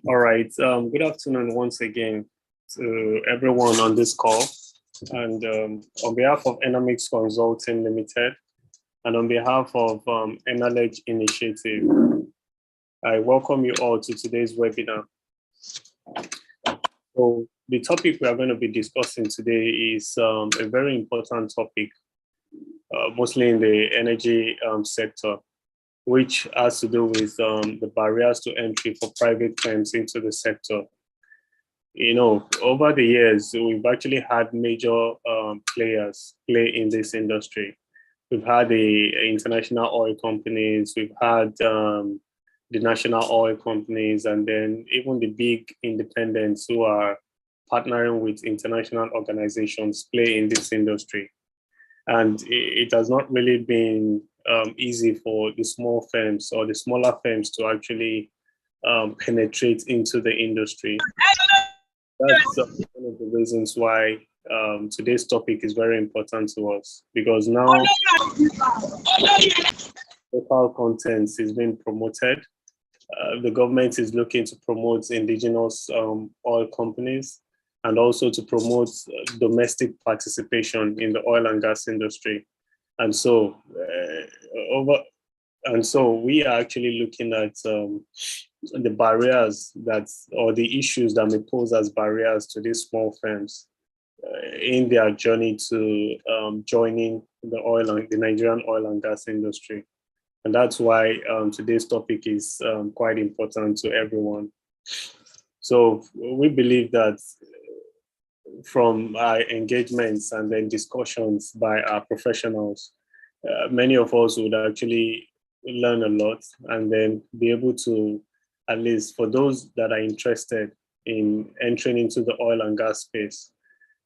All right. Good afternoon once again to everyone on this call. And on behalf of Economics Consulting Limited and on behalf of Knowledge Initiative, I welcome you all to today's webinar. So the topic we are going to be discussing today is a very important topic, mostly in the energy sector, which has to do with the barriers to entry for private firms into the sector. You know, over the years, we've actually had major players play in this industry. We've had the international oil companies, we've had the national oil companies, and then even the big independents who are partnering with international organizations play in this industry. And it has not really been easy for the small firms or the smaller firms to actually penetrate into the industry. That's one of the reasons why today's topic is very important to us, because now local content is being promoted. The government is looking to promote indigenous oil companies and also to promote domestic participation in the oil and gas industry. And so we are actually looking at the barriers or the issues that may pose as barriers to these small firms in their journey to joining the Nigerian oil and gas industry. And that's why today's topic is quite important to everyone. So we believe that from our engagements and then discussions by our professionals, many of us would actually learn a lot and then be able to, at least for those that are interested in entering into the oil and gas space,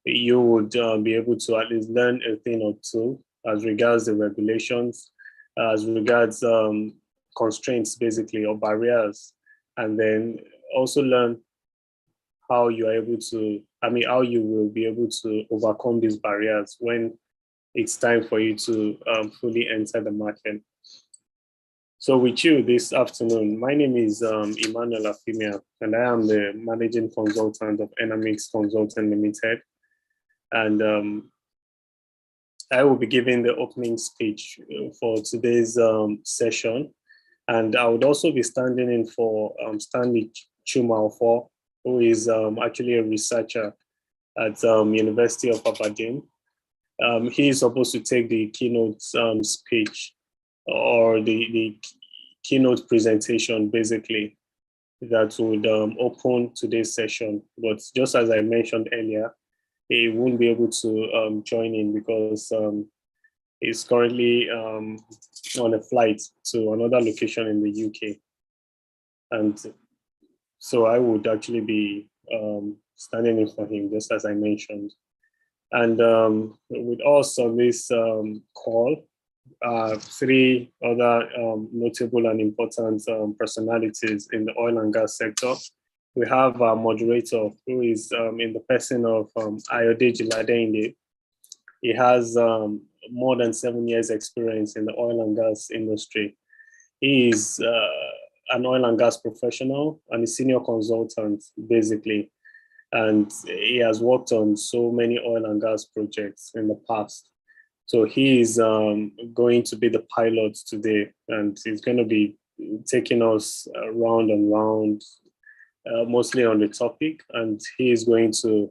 you would be able to at least learn a thing or two as regards the regulations, as regards constraints basically, or barriers, and then also learn how you are able to, how you will be able to overcome these barriers when it's time for you to fully enter the market. So with you this afternoon, my name is Emmanuel Afimia, and I am the Managing Consultant of Enamix Consulting Limited. And I will be giving the opening speech for today's session. And I would also be standing in for Stanley Chumalfo, who is actually a researcher at University of Aberdeen. He is supposed to take the keynote speech or the keynote presentation, basically, that would open today's session. But just as I mentioned earlier, he won't be able to join in because he's currently on a flight to another location in the UK. And so I would actually be standing in for him, just as I mentioned. And with us on this call, three other notable and important personalities in the oil and gas sector. We have our moderator, who is in the person of Ayodeji Ladende. He has more than 7 years experience in the oil and gas industry. He is an oil and gas professional and a senior consultant, basically. And he has worked on so many oil and gas projects in the past. So he is going to be the pilot today, and he's going to be taking us round and round, mostly on the topic. And he is going to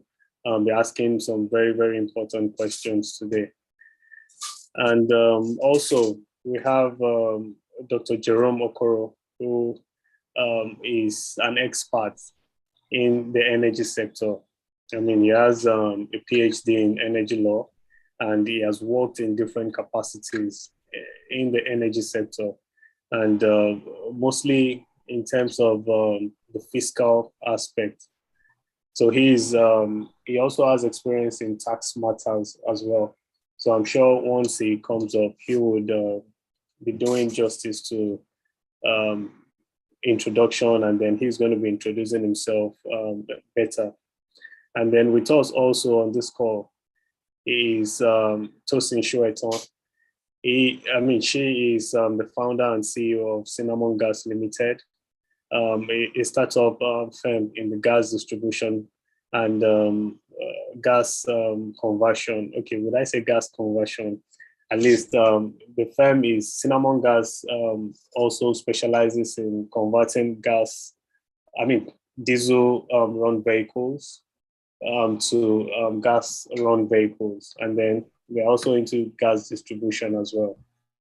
be asking some very, very important questions today. And also, we have Dr. Jerome Okoro, who is an expert in the energy sector. I mean, he has a PhD in energy law, and he has worked in different capacities in the energy sector, and mostly in terms of the fiscal aspect. So he also has experience in tax matters as well. So I'm sure once he comes up, he would be doing justice to introduction, and then he's going to be introducing himself better. And then with us also on this call is Tosin Shueton. She is the founder and CEO of Cinnamon Gas Limited, a startup firm in the gas distribution and gas conversion. Okay, would I say gas conversion? At least the firm is Cinnamon Gas, also specializes in converting diesel run vehicles to gas run vehicles. And then we're also into gas distribution as well.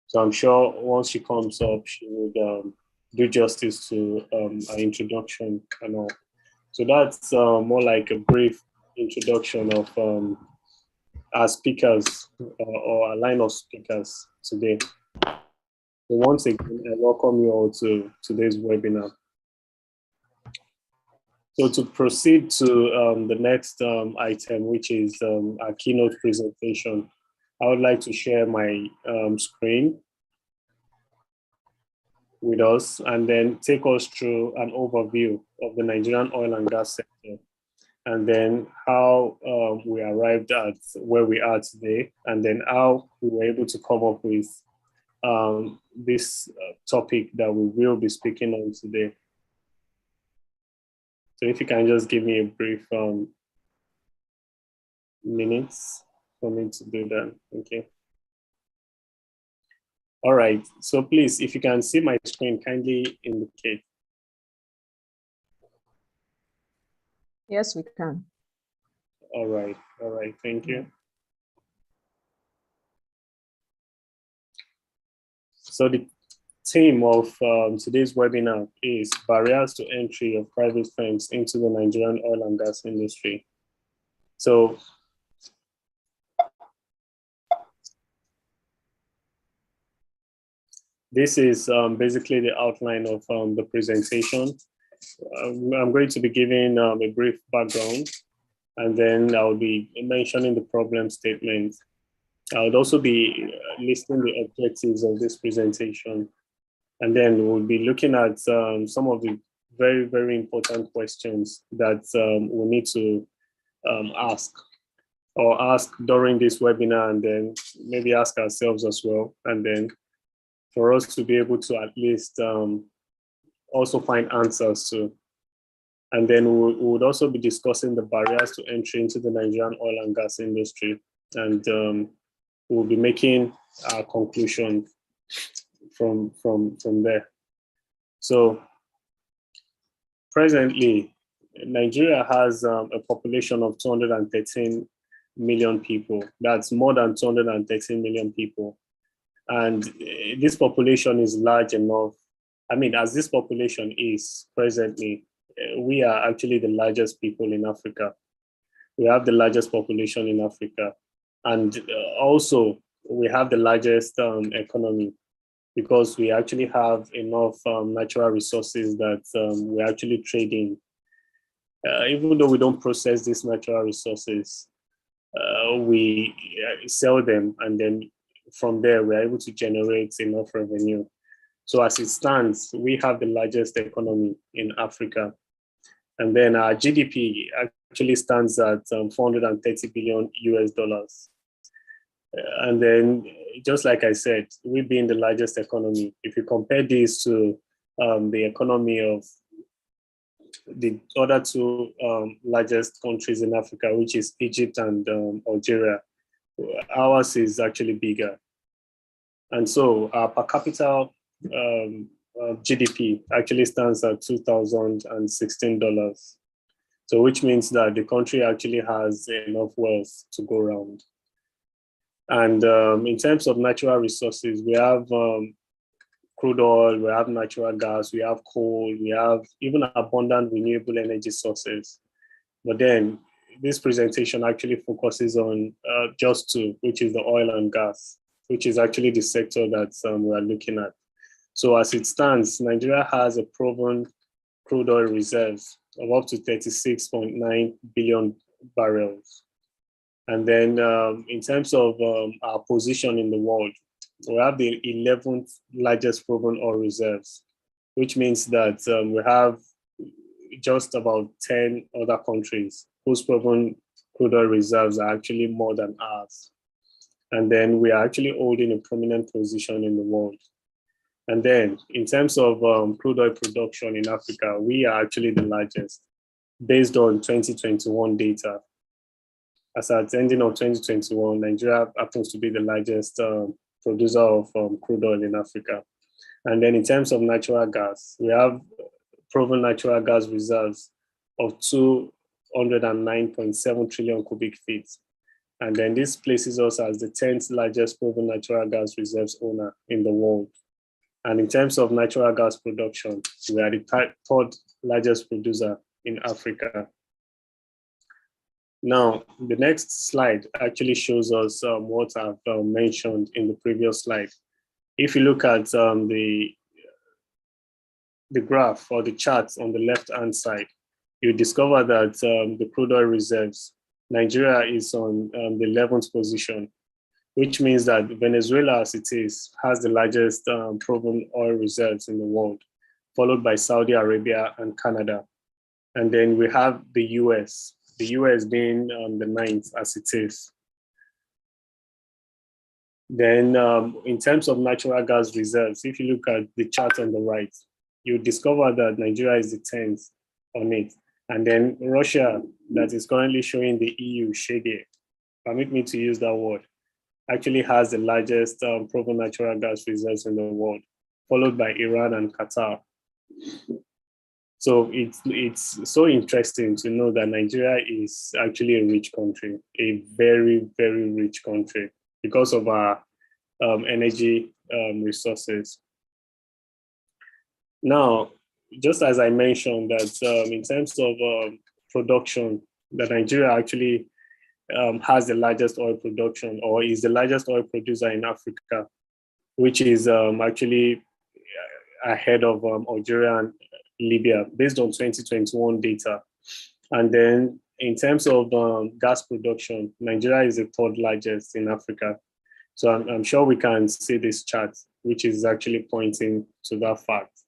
So I'm sure once she comes up, she would do justice to our introduction and all. So that's more like a brief introduction of our speakers or a line of speakers today. So once again, I welcome you all to today's webinar. So to proceed to the next item, which is our keynote presentation, I would like to share my screen with us and then take us through an overview of the Nigerian oil and gas sector, and then how we arrived at where we are today, and then how we were able to come up with this topic that we will be speaking on today. So if you can just give me a brief minutes for me to do that, okay. All right, so please, if you can see my screen, kindly indicate. Yes, we can. All right, thank you. So the theme of today's webinar is barriers to entry of private firms into the Nigerian oil and gas industry. So this is basically the outline of the presentation. I'm going to be giving a brief background, and then I'll be mentioning the problem statement. I would also be listing the objectives of this presentation. And then we'll be looking at some of the very, very important questions that we need to ask during this webinar, and then maybe ask ourselves as well. And then for us to be able to at least also find answers to. And then we would also be discussing the barriers to entry into the Nigerian oil and gas industry. And we'll be making our conclusion from there. So presently, Nigeria has a population of 213 million people. That's more than 213 million people. And this population is large enough. I mean, as this population is presently, we are actually the largest people in Africa. We have the largest population in Africa. And also, we have the largest economy because we actually have enough natural resources that we're actually trading. Even though we don't process these natural resources, we sell them, and then from there, we're able to generate enough revenue. So as it stands, we have the largest economy in Africa. And then our GDP actually stands at 430 billion US dollars. And then, just like I said, we being the largest economy, if you compare this to the economy of the other two largest countries in Africa, which is Egypt and Algeria, ours is actually bigger. And so our per capita GDP actually stands at $2,016. So which means that the country actually has enough wealth to go around. And in terms of natural resources, we have crude oil, we have natural gas, we have coal, we have even abundant renewable energy sources. But then this presentation actually focuses on just two, which is the oil and gas, which is actually the sector that we are looking at. So as it stands, Nigeria has a proven crude oil reserves of up to 36.9 billion barrels. And then in terms of our position in the world, we have the 11th largest proven oil reserves, which means that we have just about 10 other countries whose proven crude oil reserves are actually more than ours. And then we are actually holding a prominent position in the world. And then in terms of crude oil production in Africa, we are actually the largest based on 2021 data. As at the ending of 2021, Nigeria happens to be the largest producer of crude oil in Africa. And then in terms of natural gas, we have proven natural gas reserves of 209.7 trillion cubic feet. And then this places us as the 10th largest proven natural gas reserves owner in the world. And in terms of natural gas production, we are the third largest producer in Africa. Now, the next slide actually shows us what I've mentioned in the previous slide. If you look at the graph or the chart on the left-hand side, you discover that the crude oil reserves, Nigeria is on the 11th position, which means that Venezuela, as it is, has the largest proven oil reserves in the world, followed by Saudi Arabia and Canada. And then we have the US being the 9th, as it is. Then in terms of natural gas reserves, if you look at the chart on the right, you discover that Nigeria is the 10th on it. And then Russia, that is currently showing the EU shade, permit me to use that word, actually has the largest proven natural gas reserves in the world, followed by Iran and Qatar. So it's so interesting to know that Nigeria is actually a rich country, a very, very rich country because of our energy resources. Now, just as I mentioned that in terms of production, that Nigeria actually has the largest oil production or is the largest oil producer in Africa, which is actually ahead of Algeria and Libya based on 2021 data. And then in terms of gas production, Nigeria is the third largest in Africa. So I'm sure we can see this chart, which is actually pointing to that fact.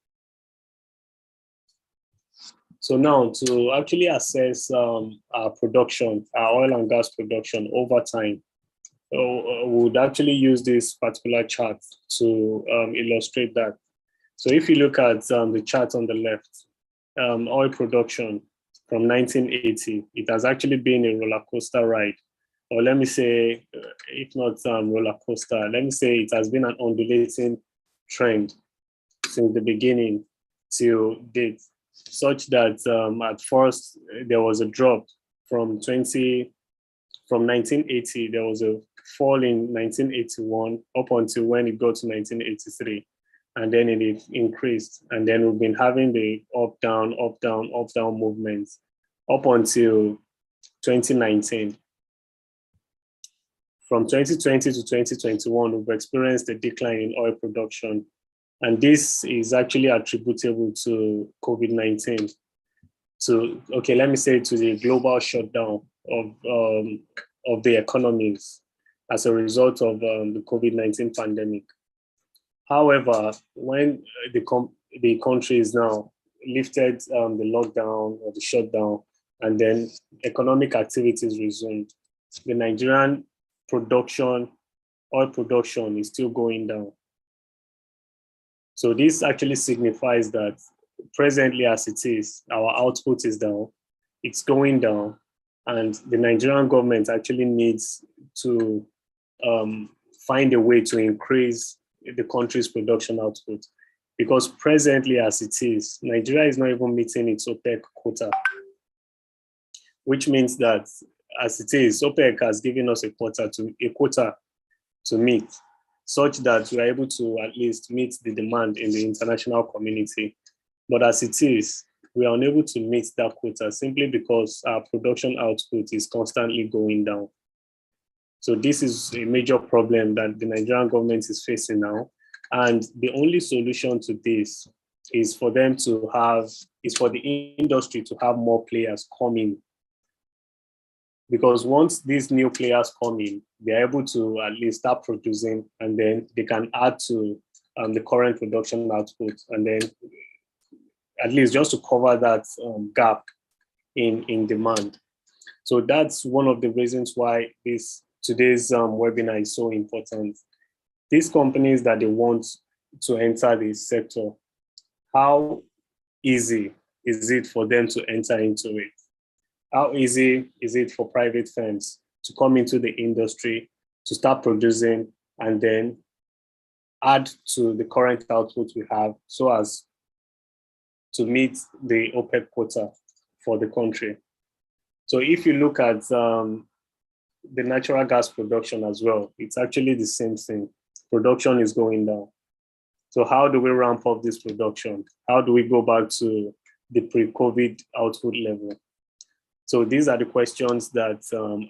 So now to actually assess our production, our oil and gas production over time, would actually use this particular chart to illustrate that. So if you look at the chart on the left, oil production from 1980, it has actually been a roller coaster ride. Or let me say, if not roller coaster, let me say it has been an undulating trend since the beginning till date, such that at first there was a drop from 1980, there was a fall in 1981 up until when it got to 1983. And then it increased. And then we've been having the up, down, up, down, up, down movements up until 2019. From 2020 to 2021, we've experienced a decline in oil production. And this is actually attributable to COVID-19. Let me say to the global shutdown of the economies as a result of the COVID-19 pandemic. However, when the country is now lifted the lockdown or the shutdown, and then economic activities resumed, the Nigerian oil production is still going down. So this actually signifies that presently as it is, our output is down, it's going down, and the Nigerian government actually needs to find a way to increase the country's production output. Because presently as it is, Nigeria is not even meeting its OPEC quota, which means that as it is, OPEC has given us a quota to meet, such that we are able to at least meet the demand in the international community. But as it is, we are unable to meet that quota simply because our production output is constantly going down. So this is a major problem that the Nigerian government is facing now. And the only solution to this is for the industry to have more players come in. Because once these new players come in, they're able to at least start producing, and then they can add to the current production output, and then at least just to cover that gap in demand. So that's one of the reasons why today's webinar is so important. These companies that they want to enter this sector, how easy is it for them to enter into it? How easy is it for private firms to come into the industry, to start producing, and then add to the current output we have so as to meet the OPEC quota for the country? So if you look at the natural gas production as well, it's actually the same thing. Production is going down. So how do we ramp up this production? How do we go back to the pre-COVID output level? So these are the questions that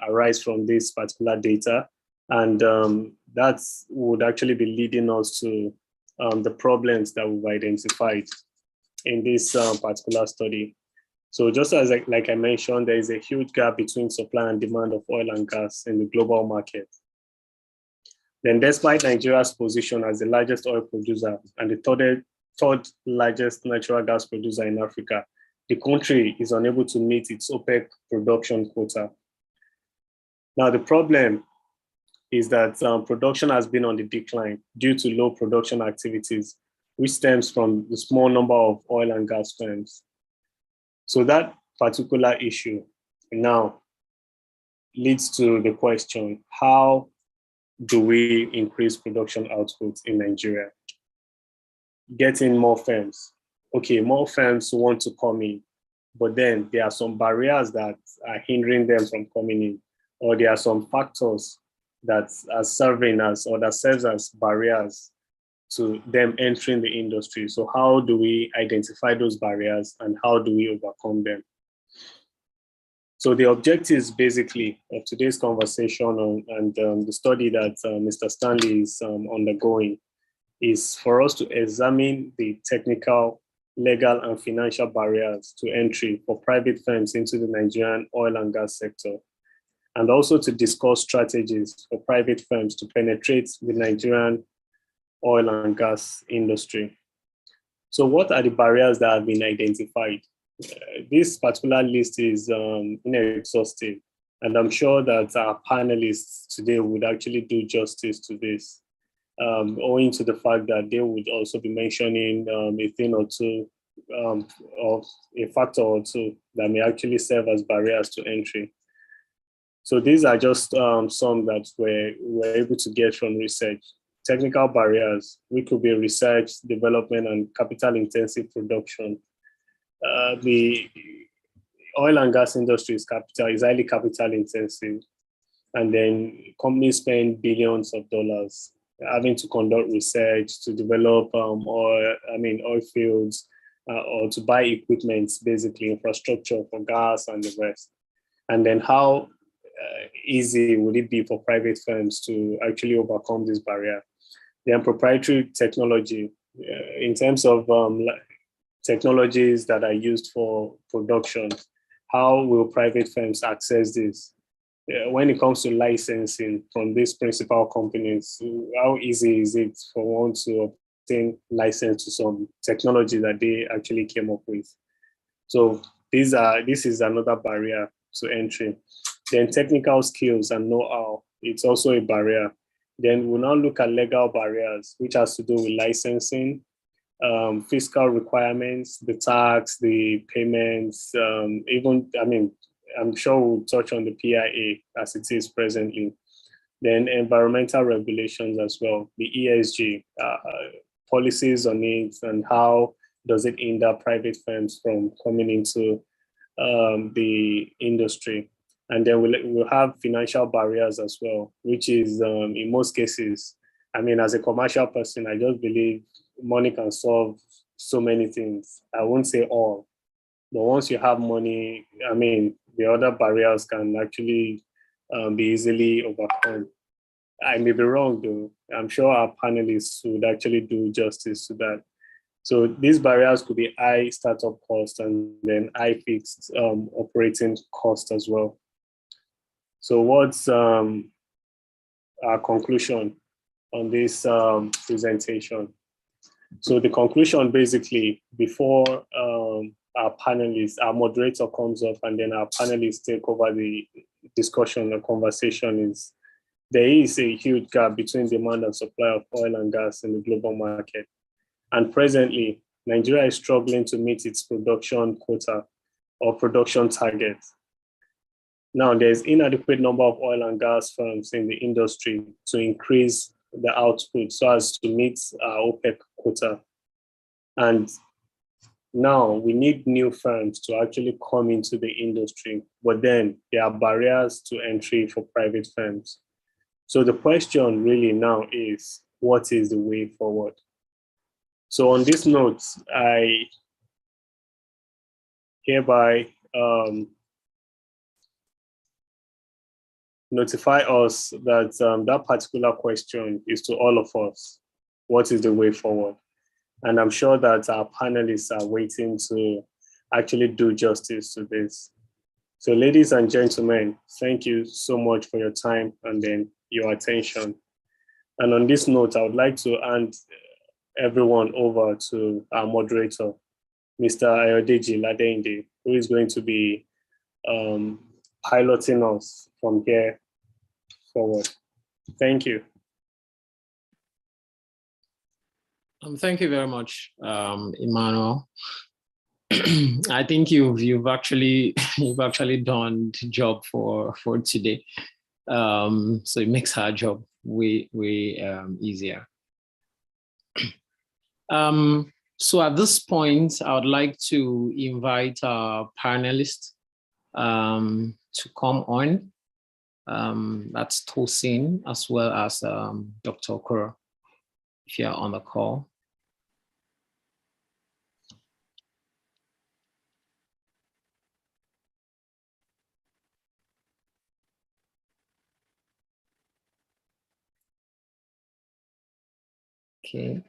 arise from this particular data. And that would actually be leading us to the problems that we've identified in this particular study. So just as like I mentioned, there is a huge gap between supply and demand of oil and gas in the global market. Then despite Nigeria's position as the largest oil producer and the third largest natural gas producer in Africa, the country is unable to meet its OPEC production quota. Now, the problem is that production has been on the decline due to low production activities, which stems from the small number of oil and gas firms. So that particular issue now leads to the question, how do we increase production output in Nigeria? Getting more firms. Okay, more firms want to come in, but then there are some barriers that are hindering them from coming in, or there are some factors that are serving as, or that serves as barriers to them entering the industry. So how do we identify those barriers and how do we overcome them? So the objectives basically of today's conversation and the study that Mr. Stanley is undergoing is for us to examine the technical, legal, and financial barriers to entry for private firms into the Nigerian oil and gas sector, and also to discuss strategies for private firms to penetrate the Nigerian oil and gas industry. So what are the barriers that have been identified? This particular list is inexhaustive, And I'm sure that our panelists today would actually do justice to this, owing to the fact that they would also be mentioning a thing or two, or a factor or two that may actually serve as barriers to entry. So these are just some that we're able to get from research. Technical barriers, we could be research, development, and capital-intensive production. The oil and gas industry is highly capital-intensive, and then companies spend billions of dollars having to conduct research to develop oil fields, or to buy equipment, basically infrastructure for gas and the rest. And then how easy would it be for private firms to actually overcome this barrier? Then proprietary technology, in terms of technologies that are used for production, how will private firms access this? When it comes to licensing from these principal companies, how easy is it for one to obtain license to some technology that they actually came up with? So this is another barrier to entry. Then technical skills and know-how, it's also a barrier. Then we'll now look at legal barriers, which has to do with licensing, fiscal requirements, the tax, the payments, I'm sure we'll touch on the PIA as it is presently. Then environmental regulations as well, the ESG, policies on it, and how does it hinder private firms from coming into the industry. And then we'll have financial barriers as well, which is in most cases, as a commercial person, I just believe money can solve so many things. I won't say all, but once you have money, the other barriers can actually be easily overcome. I may be wrong though. I'm sure our panelists would actually do justice to that. So these barriers could be high startup cost and then high fixed operating cost as well. So what's our conclusion on this presentation? So the conclusion basically, before our panelists, our moderator comes up and then our panelists take over the discussion or conversation, is there is a huge gap between demand and supply of oil and gas in the global market. And presently, Nigeria is struggling to meet its production quota or production target. Now, there's inadequate number of oil and gas firms in the industry to increase the output so as to meet our OPEC quota. And now we need new firms to actually come into the industry, but then there are barriers to entry for private firms. So the question really now is, what is the way forward? So on this note, I hereby notify us that that particular question is to all of us. What is the way forward? And I'm sure that our panelists are waiting to actually do justice to this. So ladies and gentlemen, thank you so much for your time and then your attention. And on this note, I would like to hand everyone over to our moderator, Mr. Ayodeji Ladende, who is going to be piloting us from here forward. Thank you. Thank you very much, Emmanuel. I think you've actually done the job for today. So it makes our job way easier. So at this point, I would like to invite our panelists to come on. That's Tosin as well as Dr. Okoro, if you're on the call. Okay,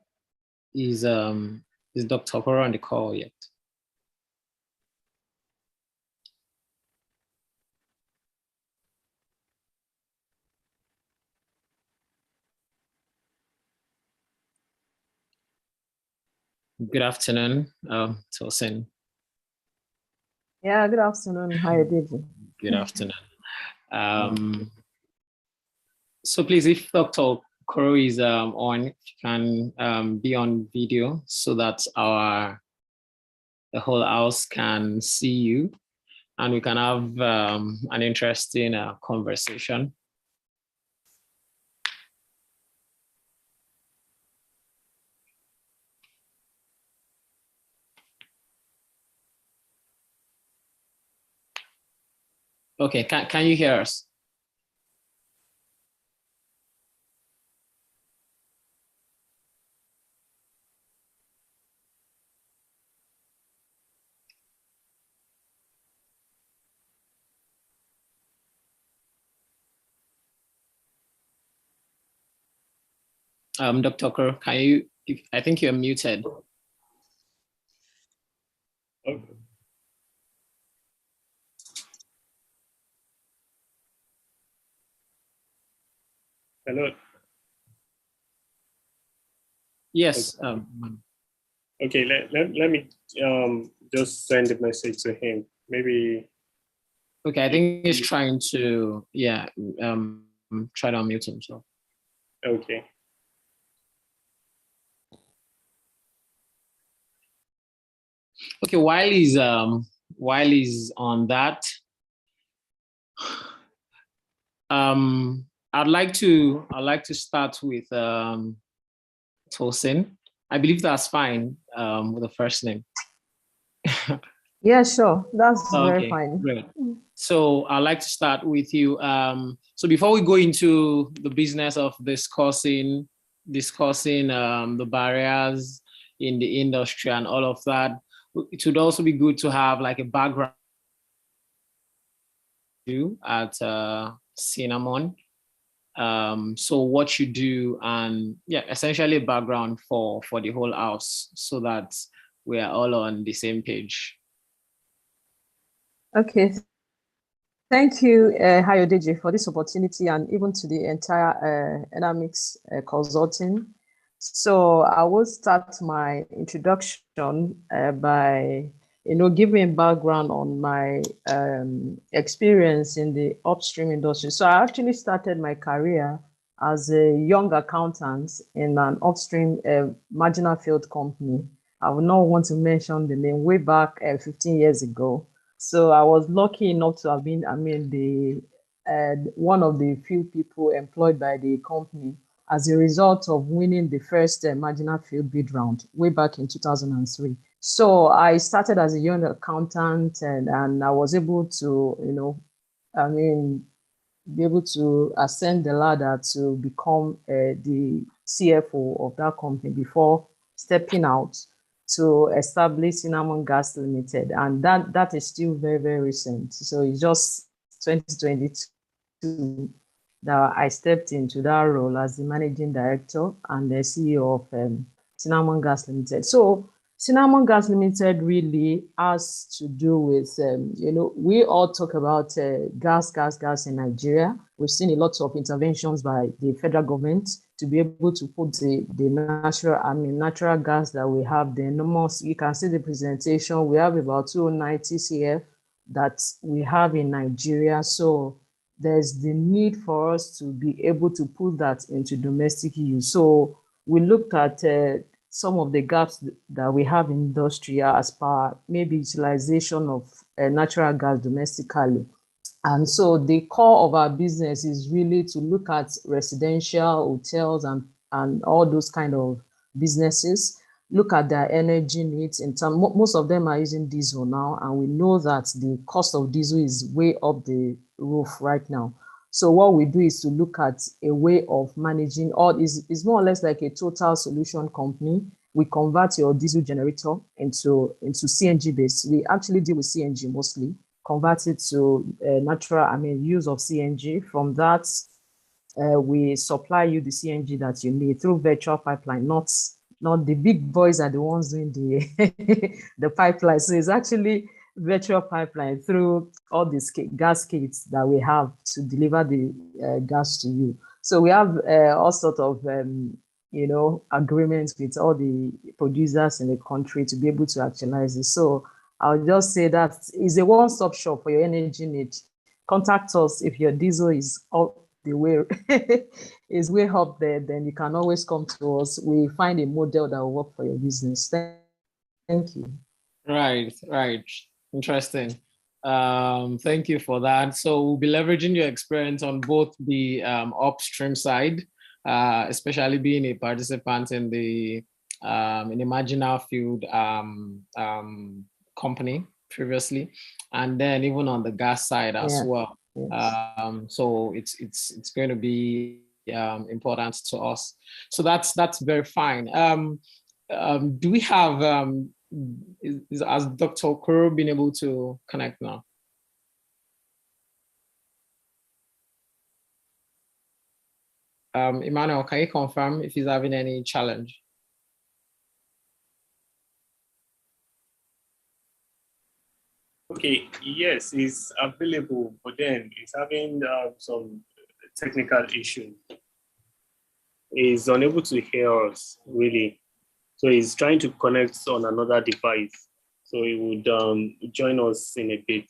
is Dr. Okoro on the call yet? Good afternoon, Tosin. Yeah, good afternoon. How are you doing? Good afternoon. So please, if Dr. Koro is on, if you can be on video so that the whole house can see you and we can have an interesting conversation. Okay, can you hear us? Dr. Koro, can you, I think you're muted. Okay. Hello. Yes. Okay, let me just send a message to him. Maybe. Okay, I think he's trying to, try to unmute himself. Okay. Okay, while he's on that, I'd like to start with Tosin. I believe that's fine with the first name. Yeah, sure. That's very Okay, fine. great. So I'd like to start with you. So before we go into the business of discussing the barriers in the industry and all of that, it would also be good to have like a background at Cinnamon. So what you do and essentially a background for the whole house so that we are all on the same page. Okay. Thank you, Hayodeji, for this opportunity and even to the entire Dynamics Consulting. So I will start my introduction by, giving a background on my experience in the upstream industry. So I actually started my career as a young accountant in an upstream marginal field company. I would not want to mention the name, way back 15 years ago. So I was lucky enough to have been, one of the few people employed by the company as a result of winning the first marginal field bid round way back in 2003. So I started as a young accountant and I was able to, be able to ascend the ladder to become the CFO of that company before stepping out to establish Cinnamon Gas Limited. And that is still very, very recent. So it's just 2022 that I stepped into that role as the managing director and the CEO of Cinnamon Gas Limited. So Cinnamon Gas Limited really has to do with, we all talk about gas in Nigeria. We've seen a lot of interventions by the federal government to be able to put the natural gas that we have, the enormous, you can see the presentation, we have about 290 CF that we have in Nigeria. So there's the need for us to be able to put that into domestic use. So we looked at some of the gaps that we have in industry as per maybe utilization of natural gas domestically. And so the core of our business is really to look at residential, hotels, and all those kind of businesses, look at their energy needs. In terms, most of them are using diesel now, and we know that the cost of diesel is way up the roof right now. So what we do is to look at a way of managing all is more or less like a total solution company. We convert your diesel generator into CNG based. We actually deal with CNG mostly, convert it to use of CNG. From that, we supply you the CNG that you need through virtual pipeline, not the big boys are the ones doing the the pipeline. So it's actually virtual pipeline through all these gas kits that we have to deliver the gas to you. So we have all sorts of agreements with all the producers in the country to be able to actualize this. So I'll just say that is a one-stop shop for your energy need. contact us if your diesel is up the way is way up there. Then you can always come to us. We find a model that will work for your business. Thank you. Right. Interesting. Thank you for that. So we'll be leveraging your experience on both the upstream side, especially being a participant in the marginal field company previously, and then even on the gas side as well. Yes. So it's going to be important to us. So that's very fine. Do we have has Dr. Okoro been able to connect now? Emmanuel, can you confirm if he's having any challenge? Okay, yes, he's available, but then he's having some technical issue. He's unable to hear us, really. So he's trying to connect on another device. So he would join us in a bit.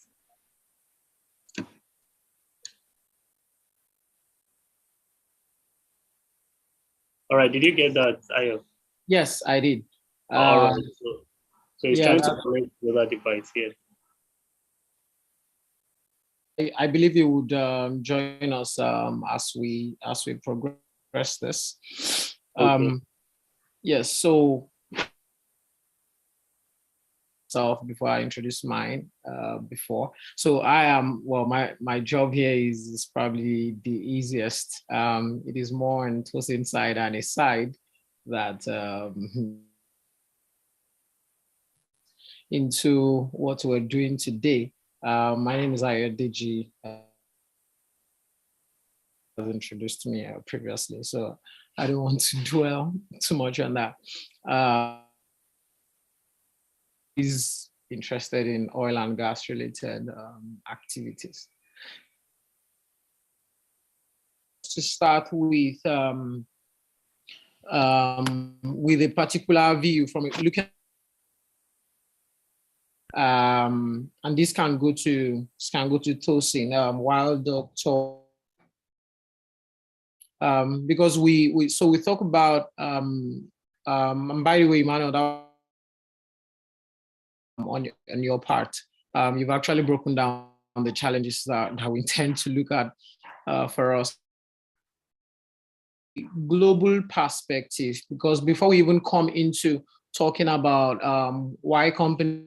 All right, did you get that, Ayo? Yes, I did. All right, so he's trying to connect to the other device here. I believe he would join us as we progress this. Okay. Yes, so before I introduce mine So I am, well, my job here is probably the easiest. It is more on Tosin side and a side that into what we're doing today. My name is Ayodeji, as introduced me previously, so I don't want to dwell too much on that. Is interested in oil and gas related activities. To start with a particular view from looking and this can go to Tosin while Dr. Because we talk about and by the way, Emmanuel, that on your part, you've actually broken down the challenges that we intend to look at for us. Global perspective, because before we even come into talking about why companies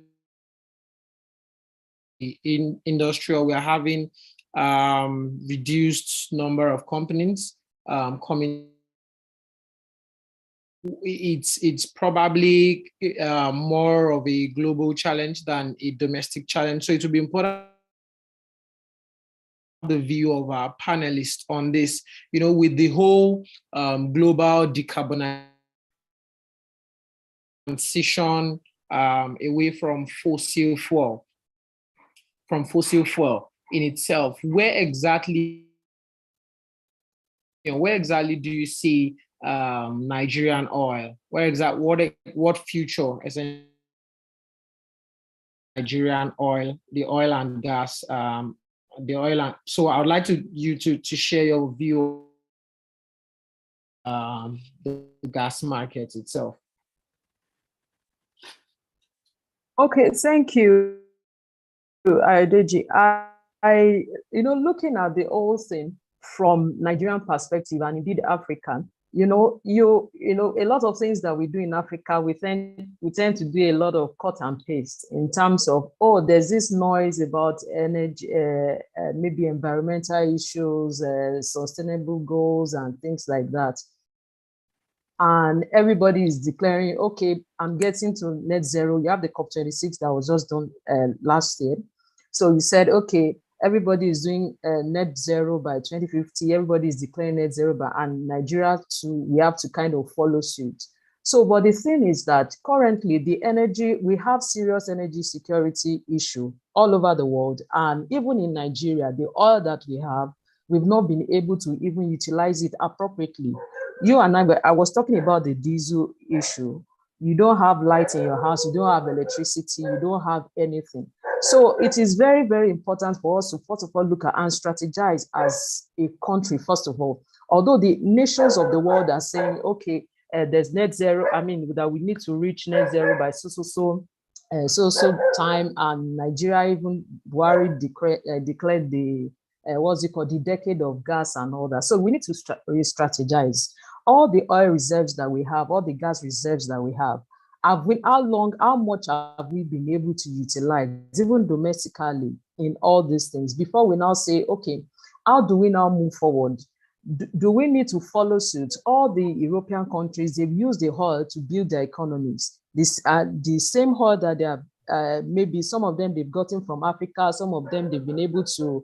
in industrial, we are having reduced number of companies coming. It's probably more of a global challenge than a domestic challenge. So it will be important the view of our panelists on this, with the whole global decarbonization transition away from fossil fuel in itself. Where exactly do you see Nigerian oil? What future is in Nigerian oil, the oil and gas, so I would like you to share your view the gas market itself. Okay, thank you, Ayodeji. I looking at the whole thing from Nigerian perspective and indeed African, a lot of things that we do in Africa, we tend to do a lot of cut and paste in terms of, there's this noise about energy, maybe environmental issues, sustainable goals and things like that. And everybody is declaring, okay, I'm getting to net zero. You have the COP26 that was just done last year. So you said, okay, everybody is doing net zero by 2050. Everybody is declaring net zero, and Nigeria too, we have to kind of follow suit. So, but the thing is that currently we have serious energy security issue all over the world. And even in Nigeria, the oil that we have, we've not been able to even utilize it appropriately. You and I was talking about the diesel issue. You don't have light in your house, you don't have electricity, you don't have anything. So it is very, very important for us to first of all look at and strategize as a country, first of all. Although the nations of the world are saying, okay, there's net zero, I mean, that we need to reach net zero by so time, and Nigeria, even Buhari declared the what's it called, the decade of gas and all that. So we need to re-strategize all the oil reserves that we have, all the gas reserves that we have. How much have we been able to utilize, even domestically, in all these things, before we now say, okay, how do we now move forward? Do we need to follow suit? All the European countries, they've used the oil to build their economies. The same oil that they have, maybe some of them they've gotten from Africa, some of them they've been able to,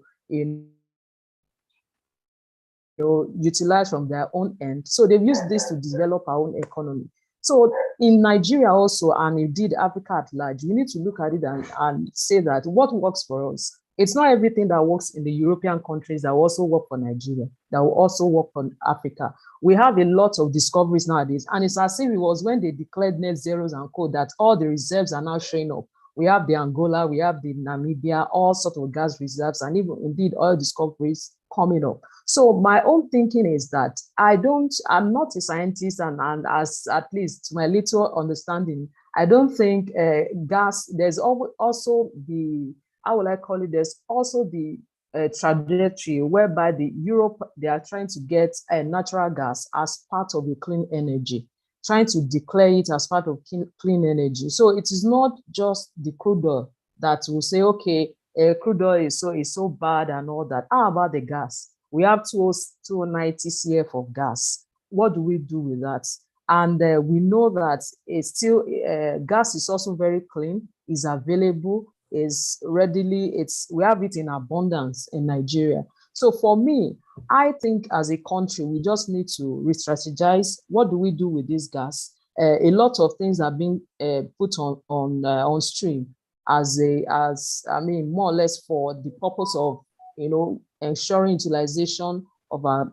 utilize from their own end. So they've used this to develop our own economy. So in Nigeria also, and indeed Africa at large, we need to look at it and say that what works for us. It's not everything that works in the European countries that will also work for Nigeria, that will also work for Africa. We have a lot of discoveries nowadays, and it's as if it was when they declared net zeros and co that all the reserves are now showing up. We have the Angola, we have the Namibia, all sorts of gas reserves, and even indeed oil discoveries coming up. So my own thinking is that I'm not a scientist, and as at least to my little understanding, I don't think gas, there's also the, how will I call it, there's also the trajectory whereby Europe, they are trying to get natural gas as part of the clean energy, trying to declare it as part of clean energy. So it is not just the crude oil that will say, okay, crude oil is so bad and all that. How about the gas? We have 290 CF of gas. What do we do with that? And we know that it's still, gas is also very clean, is available, is readily, we have it in abundance in Nigeria. So for me, I think as a country, we just need to re-strategize. What do we do with this gas? A lot of things are being put on stream as I mean, more or less for the purpose of, ensuring utilization of our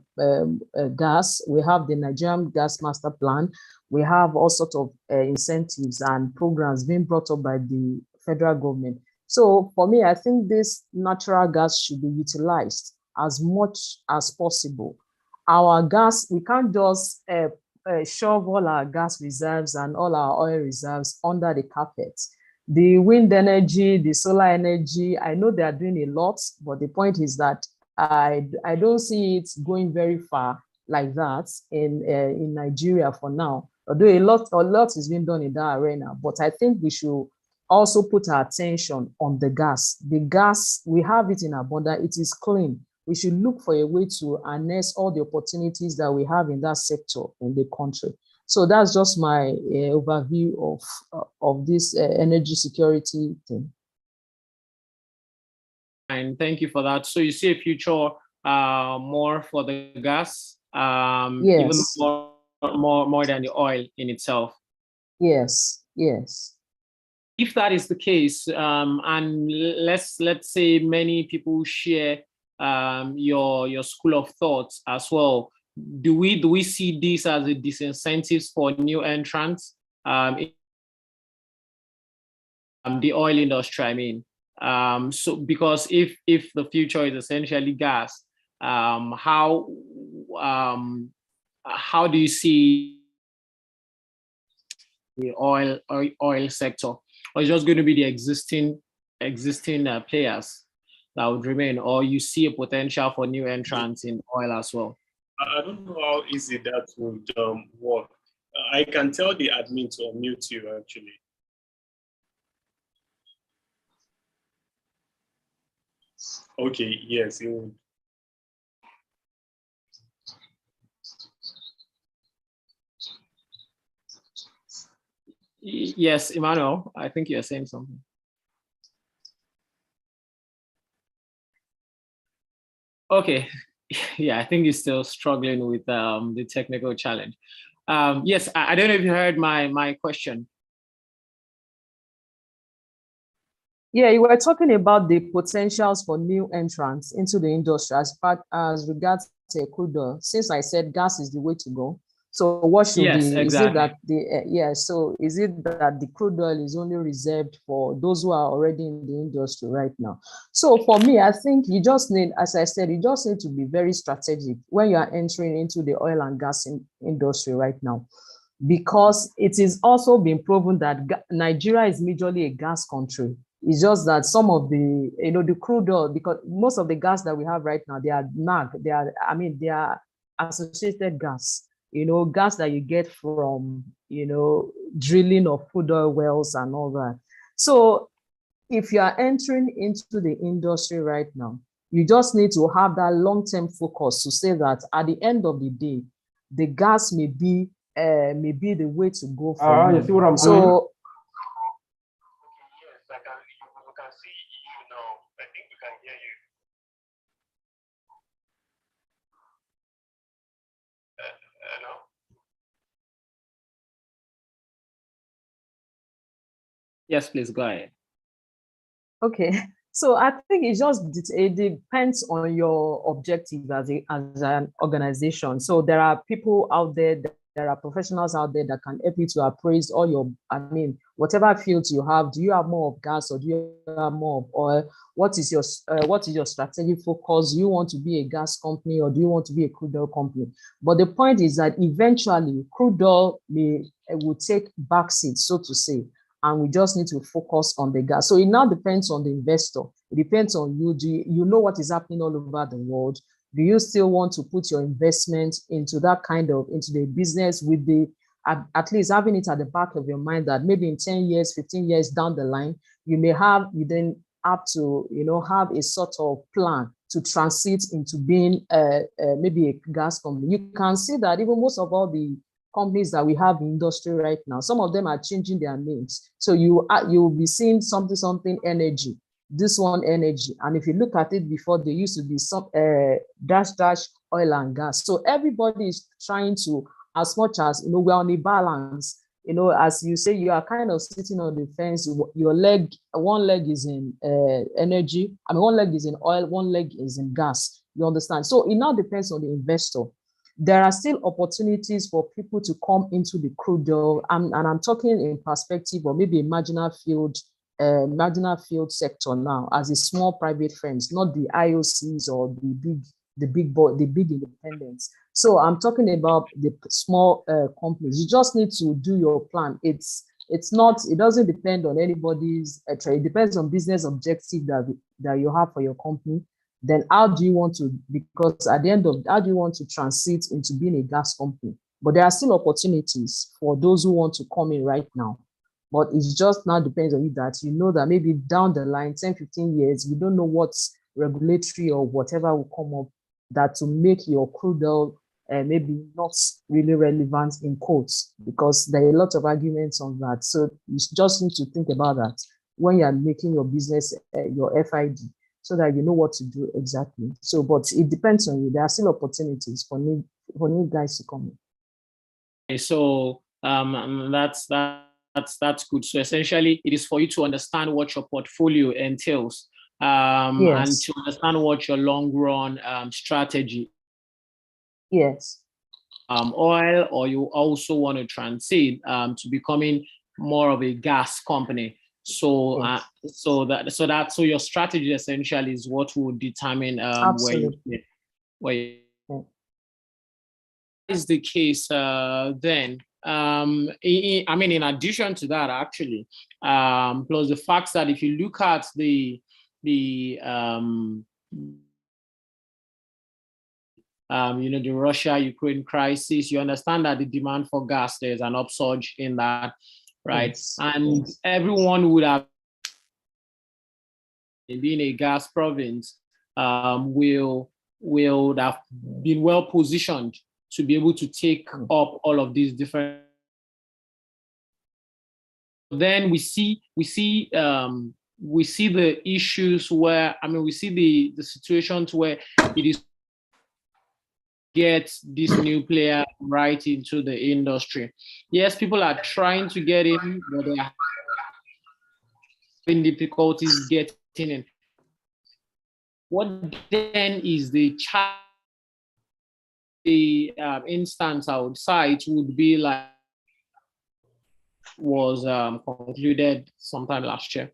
gas. We have the Nigerian Gas Master Plan. We have all sorts of incentives and programs being brought up by the federal government. So for me, I think this natural gas should be utilized as much as possible. Our gas, we can't just shove all our gas reserves and all our oil reserves under the carpet. The wind energy, the solar energy, I know they are doing a lot, but the point is that I don't see it going very far like that in Nigeria for now. Although a lot is being done in that arena, but I think we should also put our attention on the gas. The gas, we have it in abundance, it is clean. We should look for a way to harness all the opportunities that we have in that sector in the country. So that's just my overview of this energy security thing. And thank you for that. So you see a future more for the gas, yes. Even more than the oil in itself. Yes, yes. If that is the case, and let's say many people share your school of thought as well, do we see this as a disincentive for new entrants in the oil industry? I mean, so because if the future is essentially gas, how do you see the oil sector? Or it's just going to be the existing players that would remain, or you see a potential for new entrants in oil as well? I don't know how easy that would work. I can tell the admin to unmute you, actually. Okay, yes, it would. Yes, Emmanuel, I think you're saying something. Okay, yeah, I think you're still struggling with the technical challenge. Yes, I don't know if you heard my question. Yeah, you were talking about the potentials for new entrants into the industry as regards to crude oil. Since I said gas is the way to go, So what should Yes, the, is it exactly. that the, so is it that the crude oil is only reserved for those who are already in the industry right now? So for me, I think you just need, as I said, you just need to be very strategic when you are entering into the oil and gas industry right now, because it is also been proven that Nigeria is majorly a gas country. It's just that some of the, the crude oil, because most of the gas that we have right now, they are they are associated gas, gas that you get from, drilling of crude oil wells and all that. So if you are entering into the industry right now, you just need to have that long-term focus to say that at the end of the day, the gas may be the way to go for You you. see what I'm doing? So Yes, we can see you now. I think we can hear you. Hello? Yes, please go ahead. okay, so I think it depends on your objective as an organization. So there are people out there, there are professionals out there that can help you to appraise all your, whatever fields you have. Do you have more of gas or do you have more of oil? What is your strategic focus? Do you want to be a gas company or do you want to be a crude oil company? But the point is that eventually crude oil will take backseat, so to say, and we just need to focus on the gas. So it now depends on the investor. It depends on you. Do you know what is happening all over the world? Do you still want to put your investment into into the business with the, at least having it at the back of your mind that maybe in 10 years, 15 years down the line, you then have to, have a sort of plan to transit into being maybe a gas company. You can see that even most of all the companies that we have in industry right now, some of them are changing their names. So you will be seeing something energy, this one energy. And if you look at it before, there used to be some dash oil and gas. So everybody is trying to, as much as, we're on a balance, as you say, you are kind of sitting on the fence. One leg is in energy. One leg is in oil, one leg is in gas. You understand? So it now depends on the investor. There are still opportunities for people to come into the crude oil, and I'm talking in perspective or maybe a marginal field sector now, as a small private firms, not the IOCs or the big independents. So I'm talking about the small companies. You just need to do your plan. It doesn't depend on anybody's it depends on business objective that you have for your company. Then how do you want to, because at the end of, how do you want to transit into being a gas company? But there are still opportunities for those who want to come in right now. But it just now depends on you that you know that maybe down the line, 10, 15 years, you don't know what's regulatory or whatever will come up that to make your crude oil maybe not really relevant in quotes, because there are a lot of arguments on that. So you just need to think about that when you are making your business, your FID, so that you know what to do exactly. So, but it depends on you. There are still opportunities for new guys to come in. Okay, so that's good. So essentially, it is for you to understand what your portfolio entails, Yes. and to understand what your long run strategy. Yes. Oil, or you also want to transit to becoming more of a gas company. So, Yes. So your strategy essentially is what will determine where is the case then. In addition to that, actually, plus the fact that if you look at the Russia-Ukraine crisis, you understand that the demand for gas, there's an upsurge in that, right? Yes. And everyone would have, being a gas province, will have been well positioned to be able to take up all of these different. Then we see the issues where, we see the situations where it is get this new player right into the industry. Yes, people are trying to get in, but they are having difficulties getting in. What then is the challenge the instance I would cite would be like was concluded sometime last year.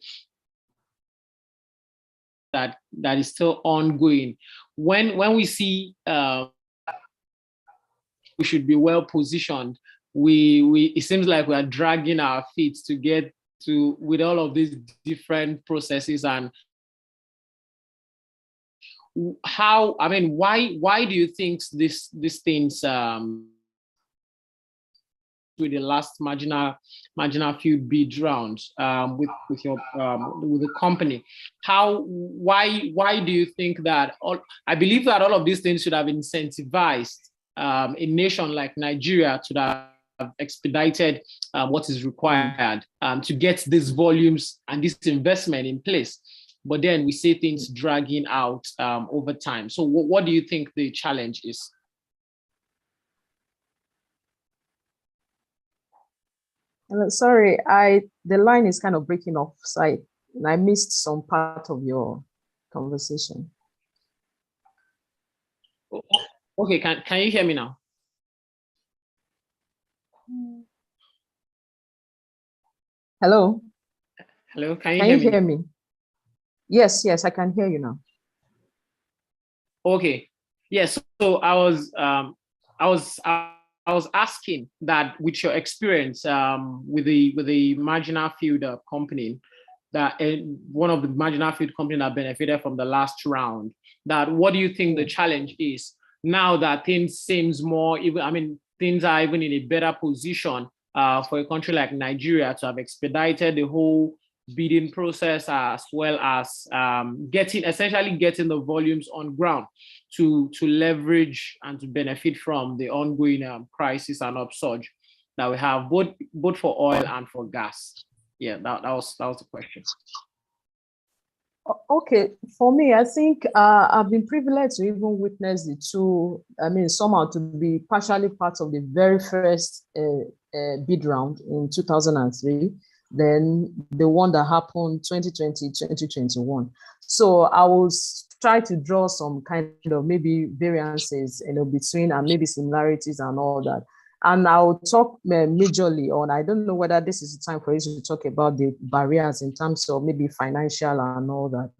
That is still ongoing. When we see we should be well positioned, we it seems like we are dragging our feet to get to with all of these different processes. And how, I mean, why do you think these things with the last marginal field bid round with your with the company, why do you think that I believe that all of these things should have incentivized a nation like Nigeria to have expedited what is required to get these volumes and this investment in place. But then we see things dragging out over time. So what do you think the challenge is? Sorry, the line is kind of breaking off, so I missed some part of your conversation. Okay, can you hear me now? Hello? Hello, can you hear me? Yes, I can hear you now. Okay, yes. So I was asking that with your experience with the marginal field company, that one of the marginal field companies that benefited from the last round, that what do you think the challenge is now that things seems more even? I mean, things are even in a better position for a country like Nigeria to have expedited the whole bidding process, as well as essentially getting the volumes on ground to leverage and to benefit from the ongoing crisis and upsurge that we have both for oil and for gas. Yeah, that was the question. Okay, for me, I think I've been privileged to even witness the two, I mean, somehow to be partially part of the very first bid round in 2003, then the one that happened 2020, 2021. So I will try to draw some kind of maybe variances, between and maybe similarities and all that. And I'll talk majorly on, I don't know whether this is the time for you to talk about the barriers in terms of maybe financial and all that.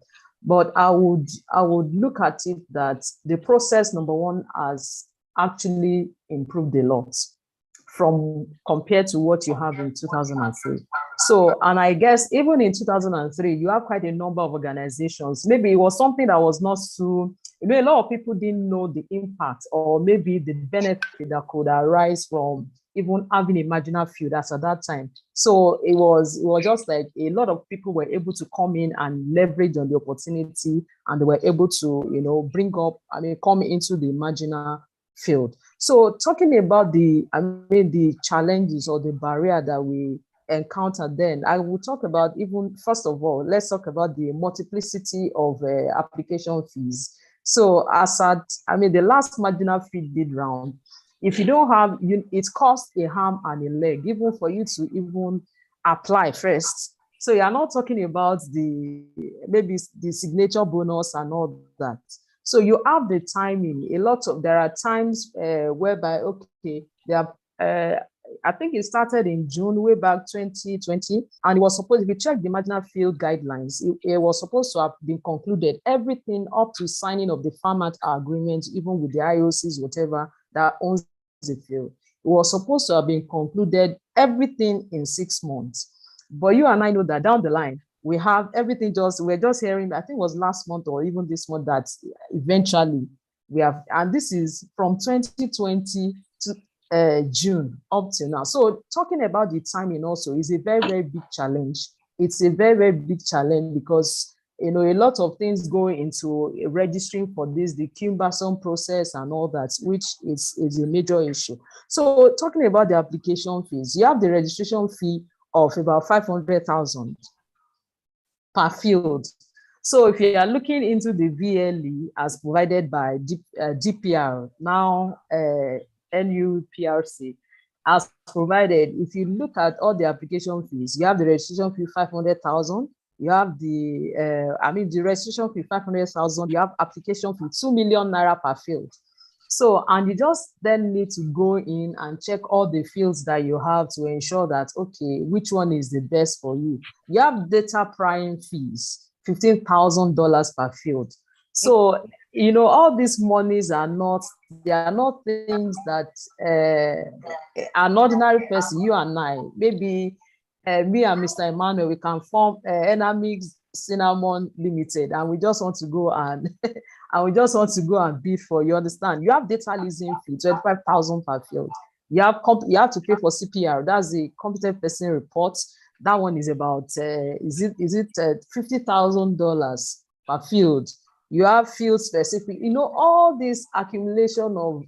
But I would look at it that the process, number one, has actually improved a lot from compared to what you have in 2003. So, and I guess even in 2003, you have quite a number of organizations. Maybe it was something that was not so, a lot of people didn't know the impact or maybe the benefit that could arise from even having a marginal field as at that time. So it was just like a lot of people were able to come in and leverage on the opportunity, and they were able to, bring up, come into the marginal field. So talking about the challenges or the barrier that we encountered then, I will talk about even, first of all, let's talk about the multiplicity of application fees. So the last marginal fee bid round, if you don't have, it costs a arm and a leg, even for you to even apply first. So you're not talking about maybe the signature bonus and all that. So you have the timing. There are times whereby, okay, I think it started in June, way back 2020, and it was supposed, if you check the marginal field guidelines, it was supposed to have been concluded, everything up to signing of the farmer agreement, even with the IOCs, whatever, that owns the field. It was supposed to have been concluded, everything in 6 months. But you and I know that down the line, we have everything we're just hearing, I think it was last month or even this month, that eventually we have, and this is from 2020 to June up till now. So talking about the timing also is a very, very big challenge. It's a very, very big challenge because, a lot of things go into registering for this, the cumbersome process and all that, which is a major issue. So talking about the application fees, you have the registration fee of about 500,000 per field. So if you are looking into the VLE as provided by DPR, now NUPRC, as provided, if you look at all the application fees, you have the registration fee 500,000, you have the registration fee 500,000, you have application fee 2 million naira per field. So, and you just then need to go in and check all the fields that you have to ensure that, okay, which one is the best for you. You have data prying fees, $15,000 per field. So, you know, all these monies are not, they are not things that an ordinary person, you and I, maybe me and Mr. Emmanuel, we can form Enamix Cinnamon Limited, and we just want to go and and we just want to go and bid for, you understand? You have data leasing fee, 25,000 per field. You have to pay for CPR. That's the competent person report. That one is about is it $50,000 per field. You have field specific, you know, all this accumulation of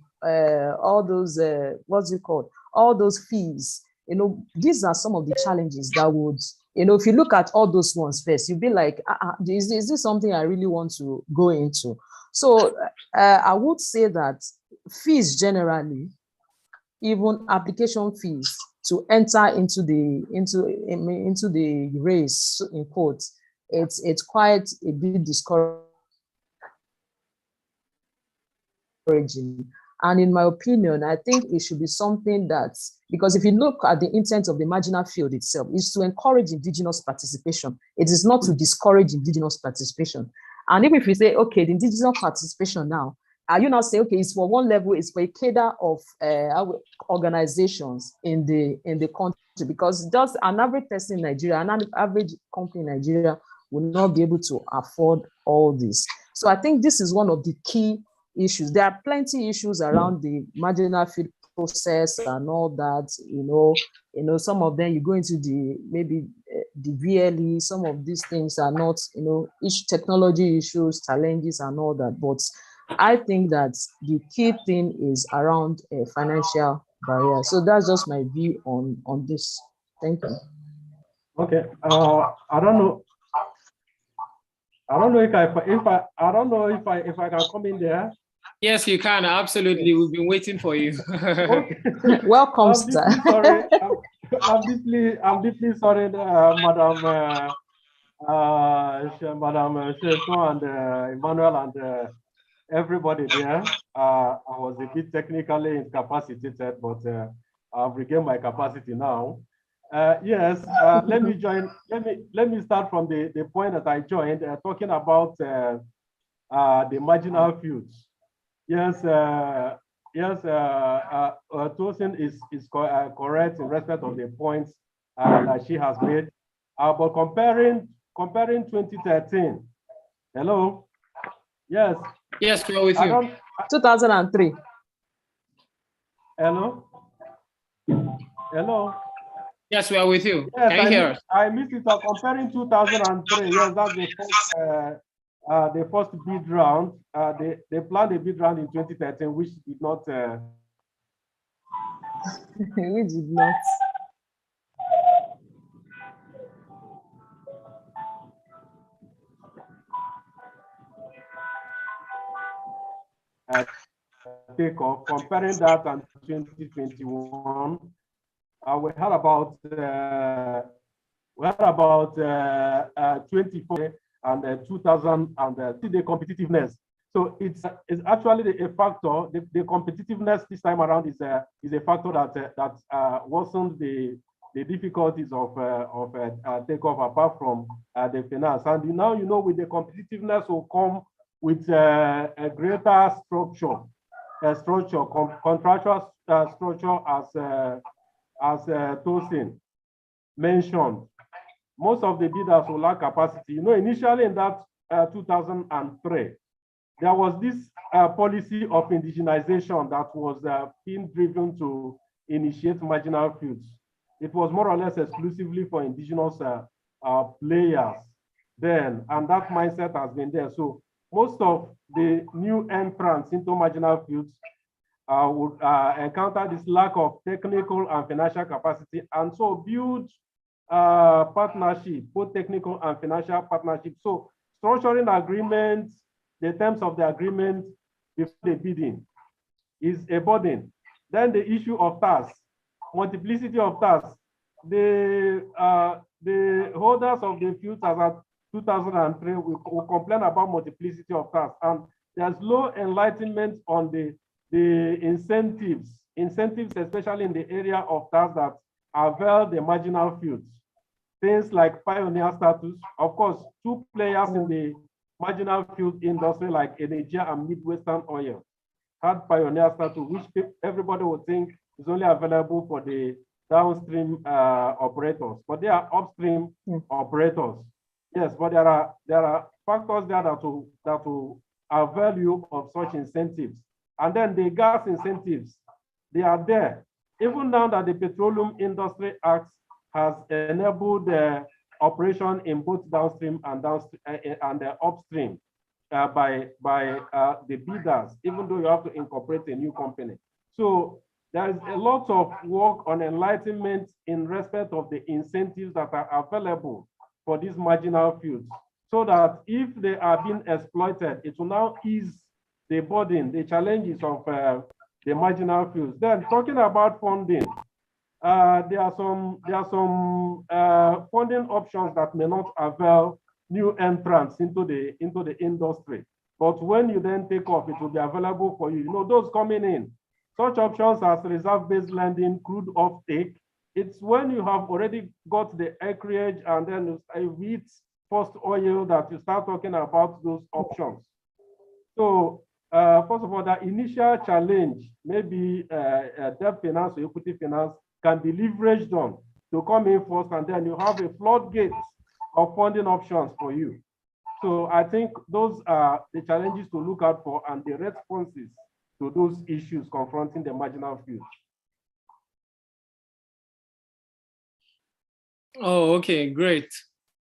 all those what's it called? All those fees. You know, these are some of the challenges that would, you know, if you look at all those ones first, you'll be like, is this something I really want to go into? So I would say that fees generally, even application fees to enter into the race, in quotes, it's quite a bit discouraging. And in my opinion, I think it should be something that, because if you look at the intent of the marginal field itself, is to encourage indigenous participation. It is not to discourage indigenous participation. And even if you say, okay, the indigenous participation now, you now say, okay, it's for one level, it's for a cadre of organizations in the country, because just an average person in Nigeria, an average company in Nigeria will not be able to afford all this. So I think this is one of the key issues. There are plenty issues around the marginal field process and all that, you know, some of them you go into maybe the VLE, some of these things are not, you know, each technology issues, challenges and all that. But I think that the key thing is around financial barrier. So that's just my view on this. Thank you. Okay. I don't know if I can come in there. Yes, you can. Absolutely. We've been waiting for you. Okay. Welcome, sir. Sorry. I'm deeply sorry, Madam Sheto and Emmanuel and everybody there. I was a bit technically incapacitated, but I've regained my capacity now. Yes, let me start from the point that I joined, talking about the marginal fields. Yes, Tosin is correct in respect of the points that she has made. But comparing 2013, hello? Yes. Yes, we're with you. 2003. Hello? Hello? Yes, we are with you. Yes, Can you hear us? I missed it. Comparing 2003, yes, that's the first bid round. They planned a bid round in 2013, which did not. We did not. Take off. Comparing that and 2021, we had about 24 and 2000 and the competitiveness. So it's actually a factor. The competitiveness this time around is a factor that worsened the difficulties of takeoff, apart from the finance. And now, you know, with the competitiveness will come with a greater contractual structure, as Tosin mentioned. Most of the bidders will lack capacity. You know, initially in that 2003, there was this policy of indigenization that was being driven to initiate marginal fields. It was more or less exclusively for indigenous players then, and that mindset has been there. So most of the new entrants into marginal fields would encounter this lack of technical and financial capacity, and so build partnership, both technical and financial partnership. So structuring agreements, the terms of the agreement before the bidding is a burden. Then the issue of tasks, multiplicity of tasks. The holders of the fields as at 2003 will complain about multiplicity of tasks, and there's low enlightenment on the the incentives, especially in the area of tasks that avail the marginal fields. Things like pioneer status. Of course, two players in the marginal field industry like Nigeria and Midwestern Oil had pioneer status, which everybody would think is only available for the downstream operators, but they are upstream operators. Yes, but there are factors there that will avail you of such incentives. And then the gas incentives, they are there. Even now that the Petroleum Industry Act has enabled the operation in both downstream and the upstream by the bidders, even though you have to incorporate a new company. So there is a lot of work on enlightenment in respect of the incentives that are available for these marginal fields, so that if they are being exploited, it will now ease the burden, the challenges of the marginal fields. Then talking about funding, there are some funding options that may not avail new entrants into the industry. But when you then take off, it will be available for you. You know, those coming in, such options as reserve-based lending, crude offtake. It's when you have already got the acreage and then with first oil that you start talking about those options. So first of all, the initial challenge, maybe debt finance or equity finance, can be leveraged on to come in first, and then you have a floodgate of funding options for you. So I think those are the challenges to look out for and the responses to those issues confronting the marginal fields. Oh, okay, great.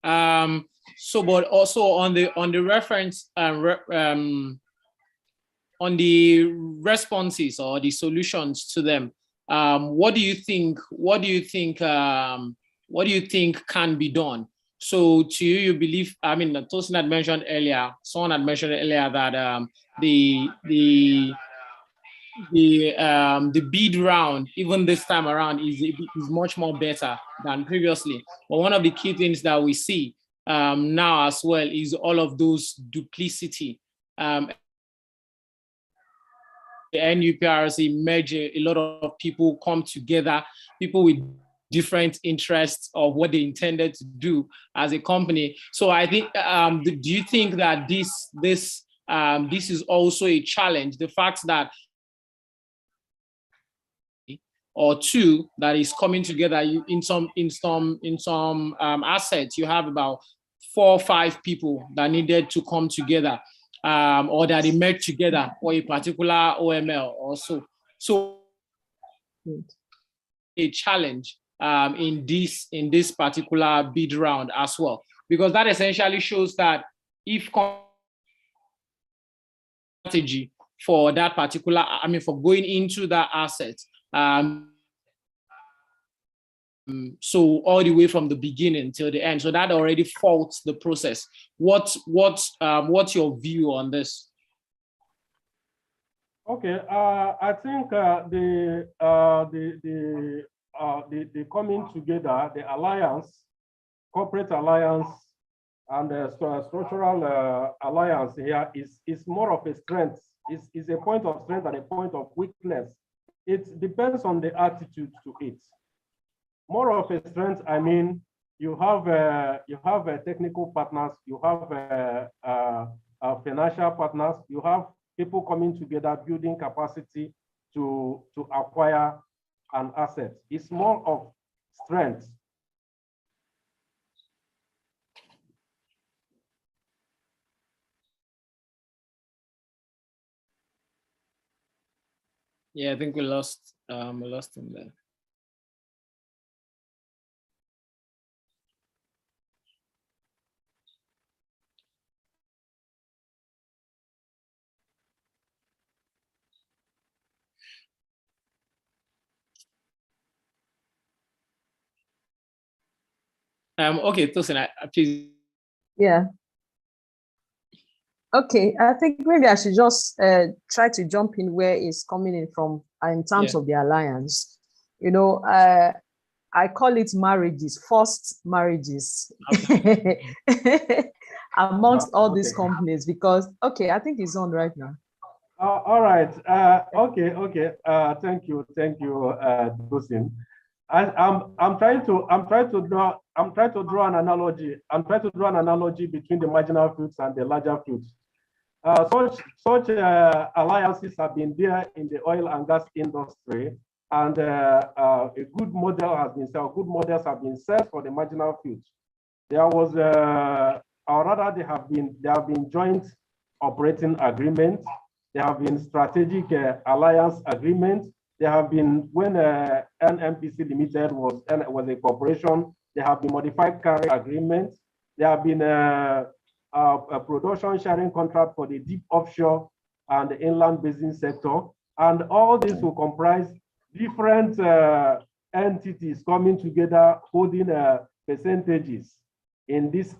So, but also on the reference on the responses or the solutions to them, what do you think? What do you think can be done? So, to you, you believe? I mean, Tosin had mentioned earlier. Someone had mentioned earlier that the bid round, even this time around, is much more better than previously. But one of the key things that we see now as well is all of those duplicity. The NUPRC merger, a lot of people come together, people with different interests of what they intended to do as a company. So I think, do you think that this is also a challenge? The fact that or two that is coming together in some assets, you have about 4 or 5 people that needed to come together, or that they met together for a particular OML or so. So a challenge in this particular bid round as well, because that essentially shows that if strategy for that particular, I mean, for going into that asset. So all the way from the beginning till the end. So that already faults the process. What's your view on this? Okay, I think the coming together, the alliance, corporate alliance, and the structural alliance here is more of a strength. Is a point of strength and a point of weakness. It depends on the attitude to it. More of a strength, I mean, you have technical partners, you have financial partners, you have people coming together, building capacity to acquire an asset. It's more of strength. Yeah, I think we lost him there. Okay, Tosin, please. Yeah. Okay, I think maybe I should just try to jump in where it's coming in from in terms of the alliance. You know, I call it marriages, forced marriages amongst all these companies, because, okay, I think it's on right now. All right. Okay. Thank you, Tosin. I'm trying to draw an analogy. I'm trying to draw an analogy between the marginal fields and the larger fields. Such alliances have been there in the oil and gas industry, and a good model has been set. Good models have been set for the marginal fields. There was, or rather, there have been joint operating agreements. There have been strategic alliance agreements. There have been, when NMPC Limited was a corporation, there have been modified carry agreements. There have been a production sharing contract for the deep offshore and the inland basin sector. And all this will comprise different entities coming together, holding percentages in these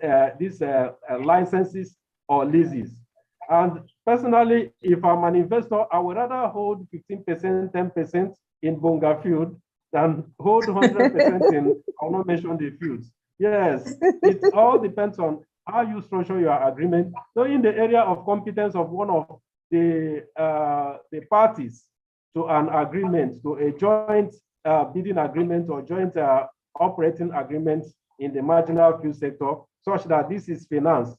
licenses or leases. And personally, if I'm an investor, I would rather hold 15%, 10% in Bonga field than hold 100% in, I'll not mention the fields. Yes, it all depends on how you structure your agreement. So in the area of competence of one of the parties to an agreement, to a joint bidding agreement or joint operating agreement in the marginal field sector, such that this is finance.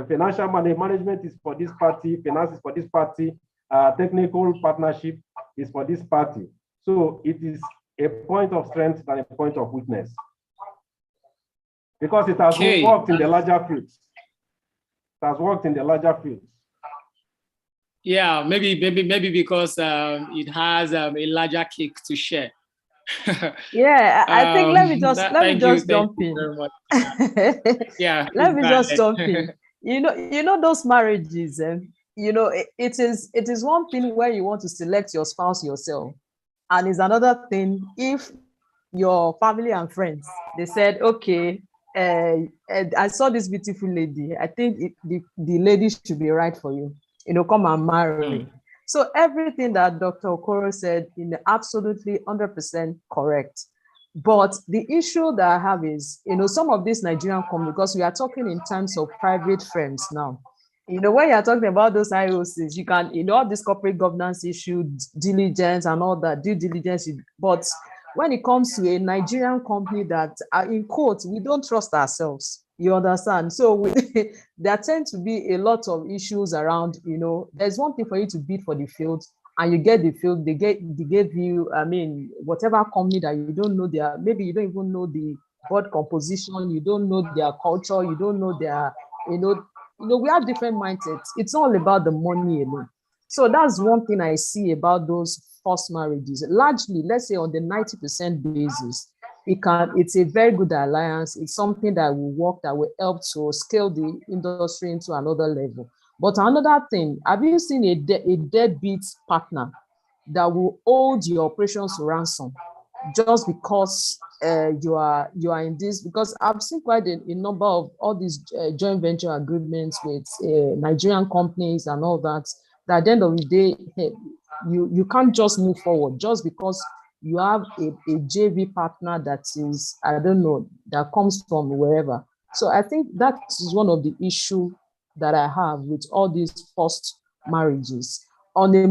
Financial management is for this party, finance is for this party, technical partnership is for this party. So it is a point of strength and a point of weakness, because it has worked in the larger fields. It has worked in the larger fields. Yeah, maybe because it has a larger cake to share. Yeah, I think let me just jump in. Yeah, let me just jump in. You know those marriages, you know, it is one thing where you want to select your spouse yourself, and it's another thing if your family and friends, they said, okay, I saw this beautiful lady, I think the lady should be right for you, you know, come and marry me. So everything that Dr. Okoro said is absolutely 100% correct. But the issue that I have is, you know, some of these Nigerian companies, because we are talking in terms of private firms now, you know, when you're talking about those IOCs, you can, you know, all this corporate governance issue, diligence and all that, due diligence, but when it comes to a Nigerian company that are in quotes, we don't trust ourselves. You understand? So there tend to be a lot of issues around, you know, there's one thing for you to bid for the field and you get the field, they gave you, I mean, whatever company that you don't know maybe you don't even know the board composition, you don't know their culture, you don't know their, you know, we have different mindsets. It's all about the money alone. So that's one thing I see about those forced marriages. Largely, let's say on the 90% basis, it's a very good alliance. It's something that will work, that will help to scale the industry into another level. But another thing, have you seen a deadbeat partner that will hold your operations to ransom just because you are in this? Because I've seen quite a number of all these joint venture agreements with Nigerian companies and all that. That at the end of the day, you can't just move forward just because you have a JV partner that is, I don't know, that comes from wherever. So I think that is one of the issues that I have with all these forced marriages. On a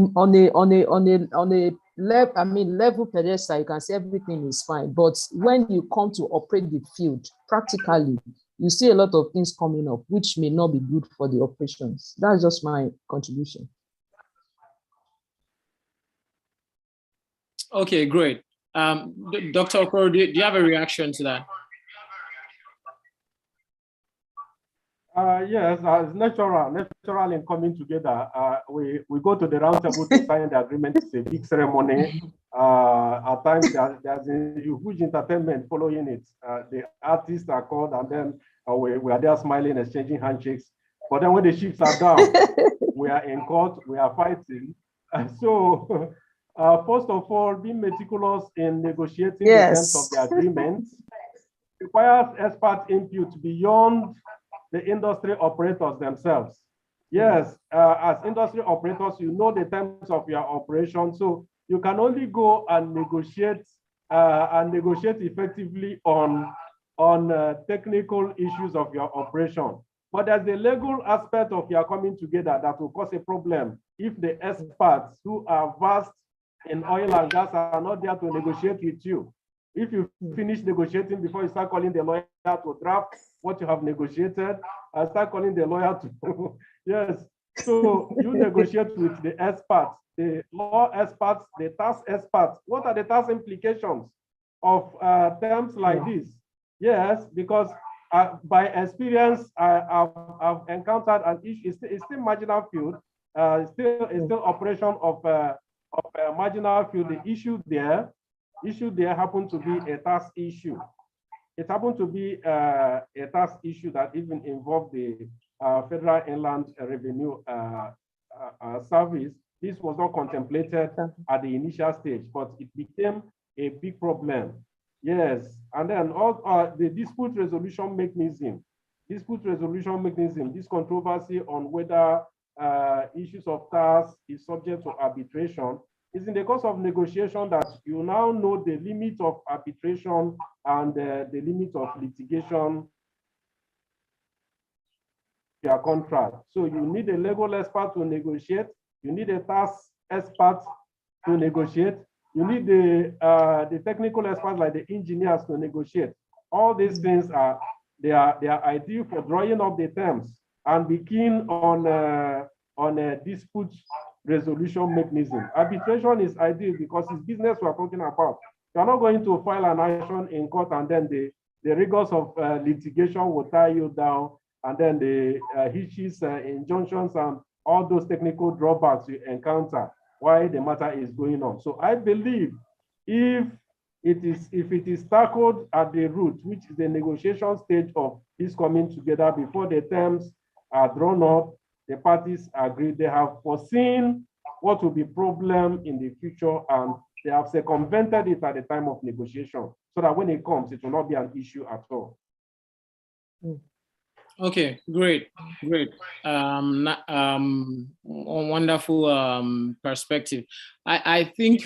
level pedestal, you can say everything is fine. But when you come to operate the field, practically, you see a lot of things coming up, which may not be good for the operations. That's just my contribution. Okay, great. Dr. Okoro, do you have a reaction to that? Yes, it's natural in coming together. We go to the round table to sign the agreement. It's a big ceremony. At times, there's a huge entertainment following it. The artists are called, and then we are there smiling, exchanging handshakes. But then when the ships are down, we are in court, we are fighting. So, first of all, being meticulous in negotiating the terms of the agreement requires expert input beyond the industry operators themselves. Yes, as industry operators, you know the terms of your operation, so you can only go and negotiate effectively on technical issues of your operation. But there's the legal aspect of your coming together that will cause a problem if the experts who are vast in oil and gas are not there to negotiate with you. If you finish negotiating before you start calling the lawyer to draft what you have negotiated, I start calling the lawyer to, yes. So you negotiate with the experts, the law experts, the tax experts. What are the tax implications of terms like this? Yes, because by experience, I've encountered an issue. It's still marginal field. It's still operation of marginal field. The issue there happened to be a tax issue. It happened to be a tax issue that even involved the Federal Inland Revenue Service. This was not contemplated at the initial stage, but it became a big problem. Yes, and then all the dispute resolution mechanism, this controversy on whether issues of tax is subject to arbitration is in the course of negotiation that you now know the limit of arbitration and the limit of litigation your contract. So you need a legal expert to negotiate. You need a tax expert to negotiate. You need the technical experts like the engineers to negotiate. All these things are ideal for drawing up the terms and be keen on a dispute resolution mechanism. Arbitration is ideal because it's business we're talking about. You're not going to file an action in court and then the rigors of litigation will tie you down, and then the hitches, injunctions, and all those technical drawbacks you encounter while the matter is going on. So I believe if it is tackled at the root, which is the negotiation stage of this coming together before the terms are drawn up, the parties agree, they have foreseen what will be problem in the future, and they have circumvented it at the time of negotiation, so that when it comes, it will not be an issue at all. Okay, great. Wonderful perspective. I think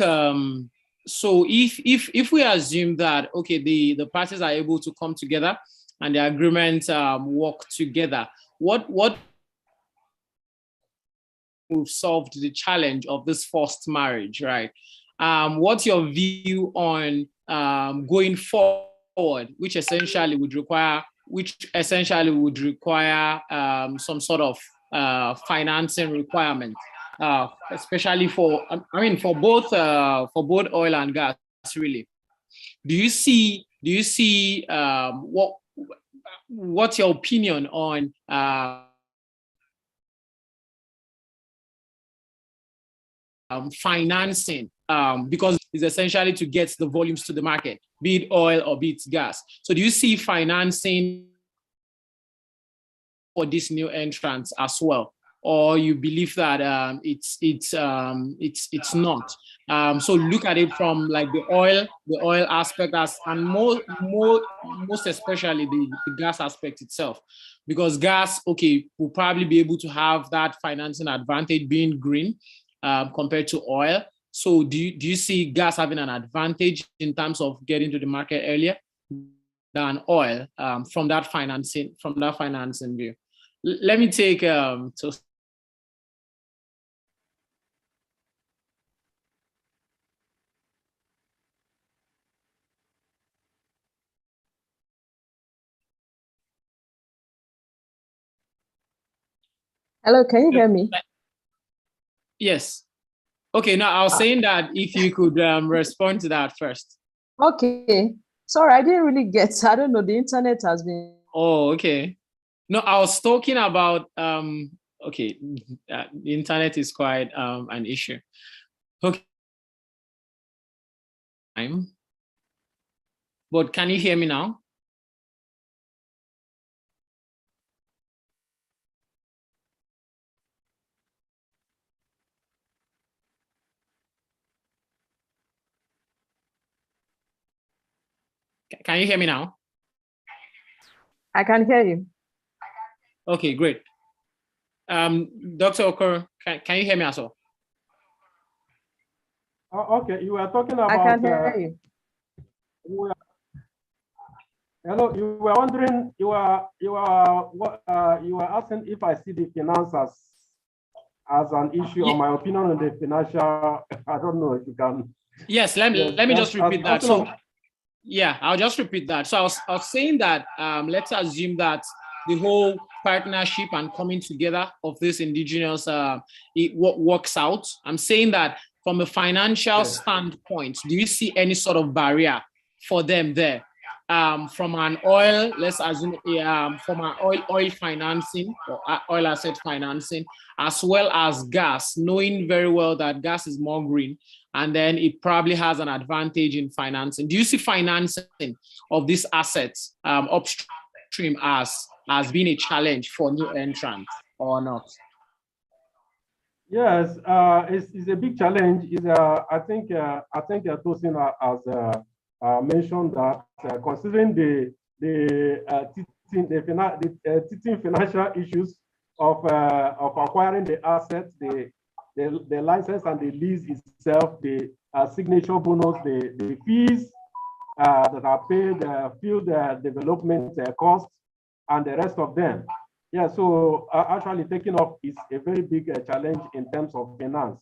so. If we assume that okay, the parties are able to come together and the agreement work together, what we've solved the challenge of this forced marriage, right? What's your view on going forward, which essentially would require some sort of financing requirement, especially for both oil and gas, really. Do you see what's your opinion on financing, because it's essentially to get the volumes to the market, be it oil or be it gas. So do you see financing for this new entrance as well, or you believe that it's not? So look at it from like the oil aspect and most especially the gas aspect itself, because gas, okay, will probably be able to have that financing advantage being green compared to oil. So do you see gas having an advantage in terms of getting to the market earlier than oil from that financing view? Let me take Hello, can you hear me? Yes. Okay, now I was saying that if you could respond to that first. Okay. Sorry, I didn't really get. I don't know. The internet has been. Oh, okay. No, I was talking about. Okay, the internet is quite an issue. Okay. But can you hear me now? Can you hear me now? I can hear you. Okay, great. Dr. Okoro, can you hear me as well? Okay, you were talking about. I can hear you. Hello, you were wondering, you were asking if I see the finance as an issue, or my opinion on the financial. I don't know if you can. Yes, let me just repeat that. So yeah, I'll just repeat that. So I was saying that let's assume that the whole partnership and coming together of this indigenous it works out. I'm saying that from a financial standpoint, do you see any sort of barrier for them there? From an oil, let's assume from an oil financing or oil asset financing, as well as gas, knowing very well that gas is more green, and then it probably has an advantage in financing. Do you see financing of these assets upstream as being a challenge for new entrants or not? Yes, it's a big challenge. I think Tosin has mentioned that considering the teething financial issues of acquiring the assets, the license and the lease itself, the signature bonus, the fees that are paid, field development costs, and the rest of them. Yeah, so actually taking off is a very big challenge in terms of finance.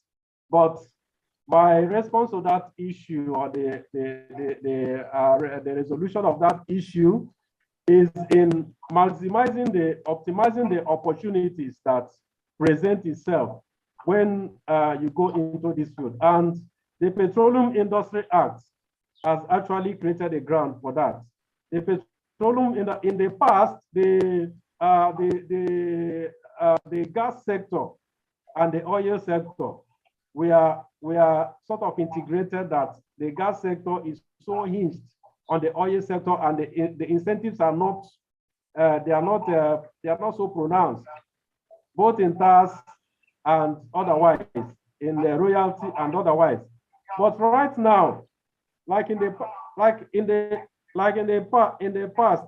But my response to that issue, or the resolution of that issue, is in optimizing the opportunities that present itself when you go into this field. And the Petroleum Industry Act has actually created a ground for that. The petroleum in the past, the gas sector and the oil sector, we are sort of integrated, that the gas sector is so hinged on the oil sector, and the incentives are not they are not so pronounced, both in tax and otherwise, in the royalty and otherwise. But right now, like in the past,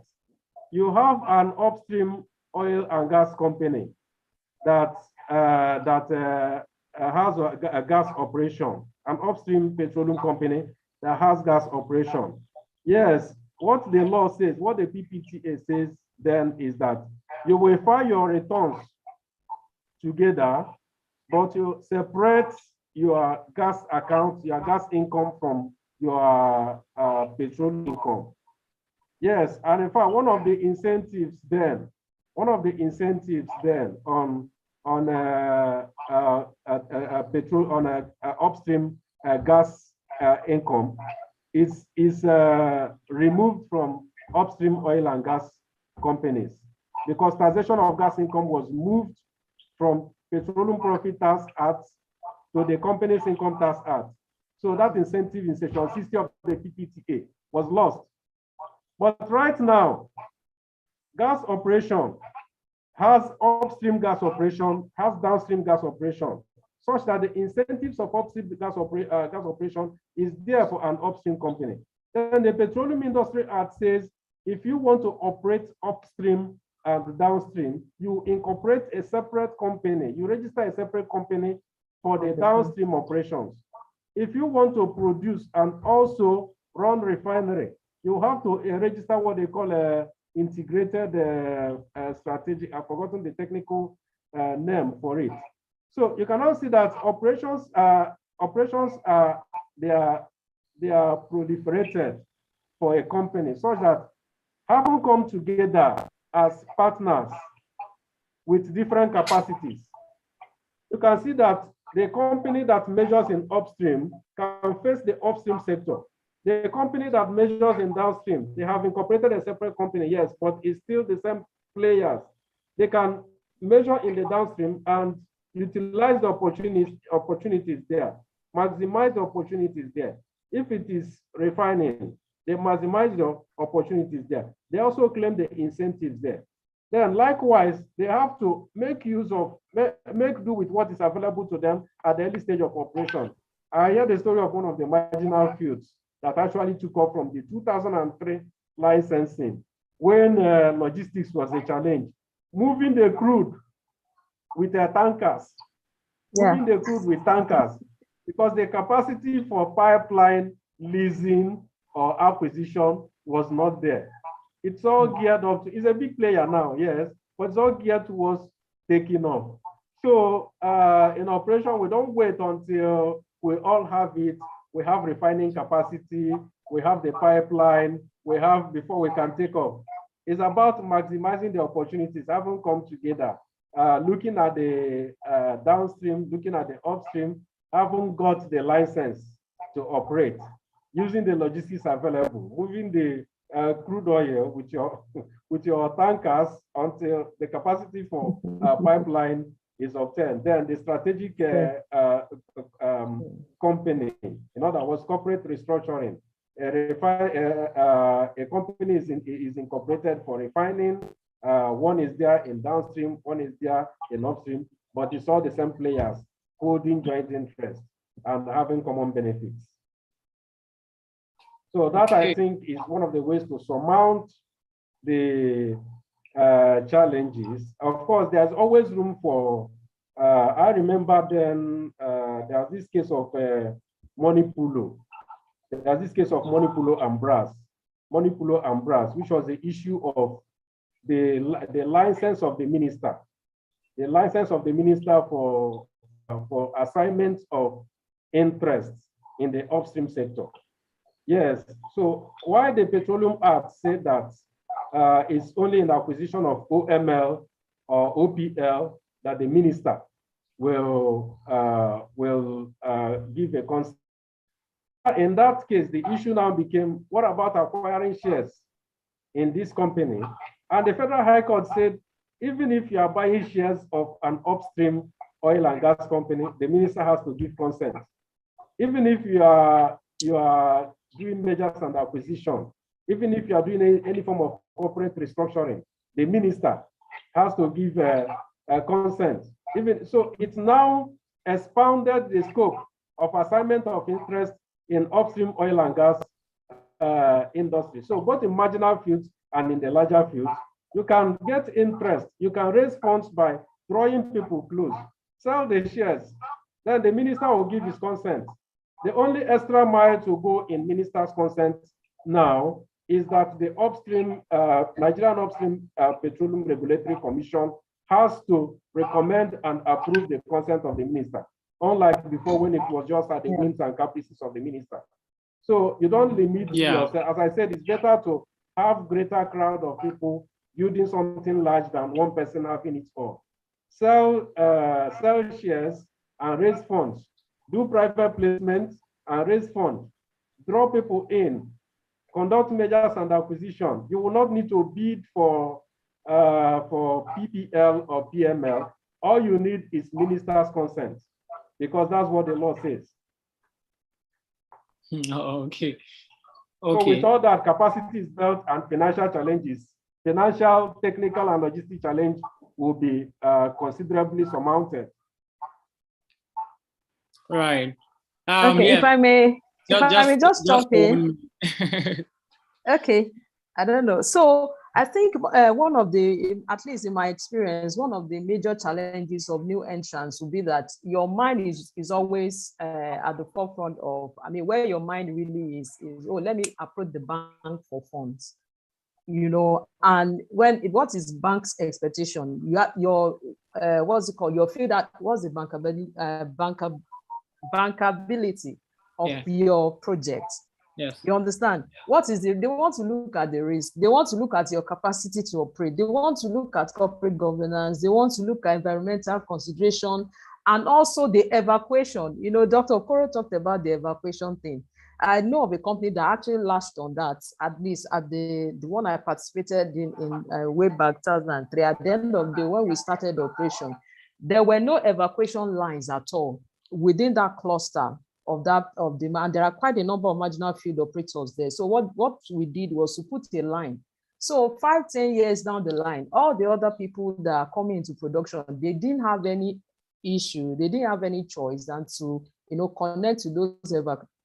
you have an upstream oil and gas company that has a gas operation, an upstream petroleum company that has gas operation. Yes, what the law says, what the PPTA says then is that you will file your returns together, but you separate your gas account, your gas income from your petroleum income. Yes, and in fact, one of the incentives then on upstream gas income is removed from upstream oil and gas companies, because taxation of gas income was moved from Petroleum Profit Tax Act to the Companies Income Tax Act. So that incentive in Section 60 of the PPTA was lost. But right now, gas operation has upstream gas operation, has downstream gas operation, such that the incentives of upstream gas operation is there for an upstream company. Then the Petroleum Industry Act says, if you want to operate upstream and downstream, you incorporate a separate company, you register a separate company for the downstream operations. If you want to produce and also run refinery, you have to register what they call a integrated strategy. I've forgotten the technical name for it. So you can now see that operations are proliferated for a company, such that having come together as partners with different capacities. You can see that the company that measures in upstream can face the upstream sector. The company that measures in downstream, they have incorporated a separate company, yes, but it's still the same players. They can measure in the downstream and utilize the opportunities there, maximize the opportunities there. If it is refining, they maximize the opportunities there. They also claim the incentives there. Then likewise, they have to make use of, make do with what is available to them at the early stage of operation. I heard the story of one of the marginal fields that actually took off from the 2003 licensing, when logistics was a challenge. Moving the crude with their tankers, moving the crude with tankers, because the capacity for pipeline leasing or acquisition was not there. It's all geared up to, it's a big player now, yes, but it's all geared towards taking off. So in operation, we don't wait until we all have it. We have refining capacity, we have the pipeline, we have before we can take off. It's about maximizing the opportunities, having come together, looking at the downstream, looking at the upstream, haven't got the license to operate, using the logistics available, moving the crude oil with your tankers until the capacity for pipeline is obtained. Then the strategic company, in other words, corporate restructuring. A company is incorporated for refining. One is there in downstream, one is there in upstream, but it's all the same players holding joint interest and having common benefits. So that, okay, I think is one of the ways to surmount the challenges. Of course, there's always room for, I remember then there was this case of money pulo. There's this case of money pulo and brass, which was the issue of the license of the minister, for assignment of interest in the upstream sector. Yes, so why the Petroleum Act said that it's only in the acquisition of OML or OPL that the minister will give a consent. In that case, the issue now became, what about acquiring shares in this company? And the Federal High Court said, even if you are buying shares of an upstream oil and gas company, the minister has to give consent. Even if you are doing mergers and acquisition, even if you are doing any form of corporate restructuring, the minister has to give a consent. Even so, it's now expounded the scope of assignment of interest in upstream oil and gas industry. So both in marginal fields and in the larger fields, you can get interest. You can raise funds by drawing people close, sell the shares. Then the minister will give his consent. The only extra mile to go in minister's consent now is that the upstream, Nigerian Upstream Petroleum Regulatory Commission has to recommend and approve the consent of the minister, unlike before when it was just at the whims and caprices of the minister. So you don't limit yourself. As I said, it's better to have greater crowd of people building something large than one person having it all. Sell shares and raise funds. Do private placements and raise funds. Draw people in. Conduct mergers and acquisition. You will not need to bid for PPL or PML. All you need is minister's consent, because that's what the law says. Okay. So with all that, capacity is built and financial challenges, financial, technical, and logistic challenge will be considerably surmounted. Right. Okay, if I may just jump in. Okay, I don't know. So I think one of the, at least in my experience, one of the major challenges of new entrants will be that your mind is always at the forefront of, I mean, where your mind really is, oh, let me approach the bank for funds, you know, and what is bank's expectation? Your what's it called? Your feel that what's the bankability of your project. Yes. You understand? What is it? They want to look at the risk. They want to look at your capacity to operate. They want to look at corporate governance. They want to look at environmental consideration and also the evacuation. You know, Dr. Okoro talked about the evacuation thing. I know of a company that actually lashed on that, at least at the one I participated in way back 2003. At the end of the day, when we started the operation, there were no evacuation lines at all within that cluster of demand. There are quite a number of marginal field operators there. So what we did was to put a line. So 5-10 years down the line, all the other people that are coming into production, they didn't have any issue. They didn't have any choice than to, you know, connect to those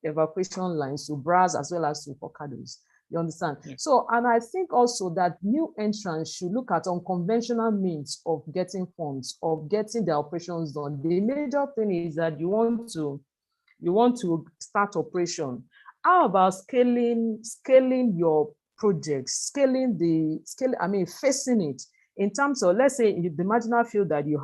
evacuation lines to Brass as well as to Focados. You understand? Yeah. So, and I think also that new entrants should look at unconventional means of getting funds, of getting the operations done. The major thing is that you want to start operation. How about scaling your project, facing it in terms of, let's say the marginal field that you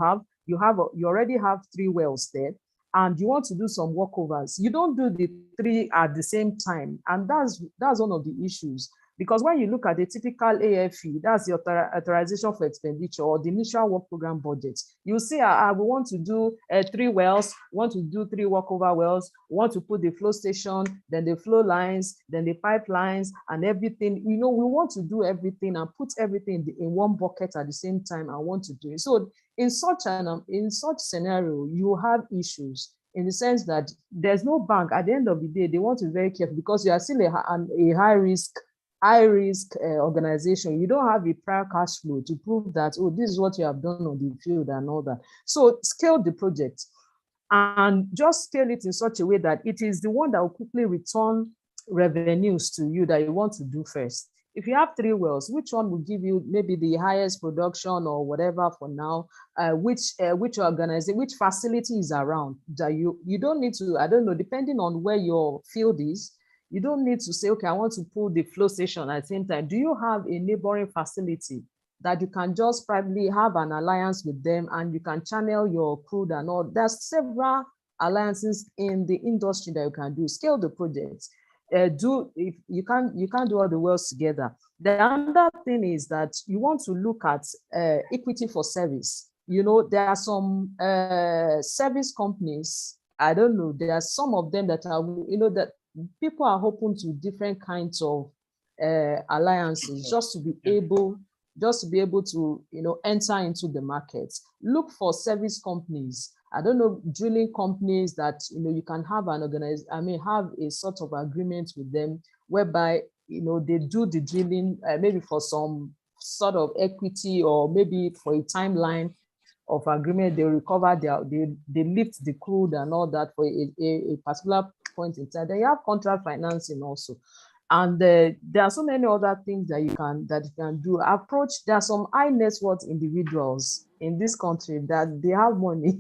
already have 3 wells there, and you want to do some workovers. You don't do the 3 at the same time. And that's one of the issues. Because when you look at the typical AFE, that's the authorization for expenditure or the initial work program budget, you see, we want to do 3 wells, want to do 3 workover wells, want to put the flow station, then the flow lines, then the pipelines and everything. We want to do everything and put everything in one bucket at the same time and want to do it. So in such scenario, you have issues in the sense that there's no bank. At the end of the day, they want to be very careful because you are still a high risk organization. You don't have a prior cash flow to prove that, oh, this is what you have done on the field and all that. So scale the project and just scale it in such a way that it is the one that will quickly return revenues to you that you want to do first. If you have 3 wells, which one will give you maybe the highest production or whatever for now, which organization, which facility is around that you don't need to, I don't know, depending on where your field is, you don't need to say, okay, I want to pull the flow station at the same time. Do you have a neighboring facility that you can just probably have an alliance with them and you can channel your crude and all? There's several alliances in the industry that you can do. Scale the projects. If you can't do all the wells together. The other thing is that you want to look at equity for service. There are some service companies, I don't know, there are some of them that are, that people are open to different kinds of alliances just to be able to enter into the markets. Look for service companies. I don't know, drilling companies that you can have have a sort of agreement with them whereby they do the drilling maybe for some sort of equity or maybe for a timeline of agreement. They recover they lift the crude and all that for a particular point in time. Then you have contract financing also. And there are so many other things that you can do. There are some high net worth individuals in this country that they have money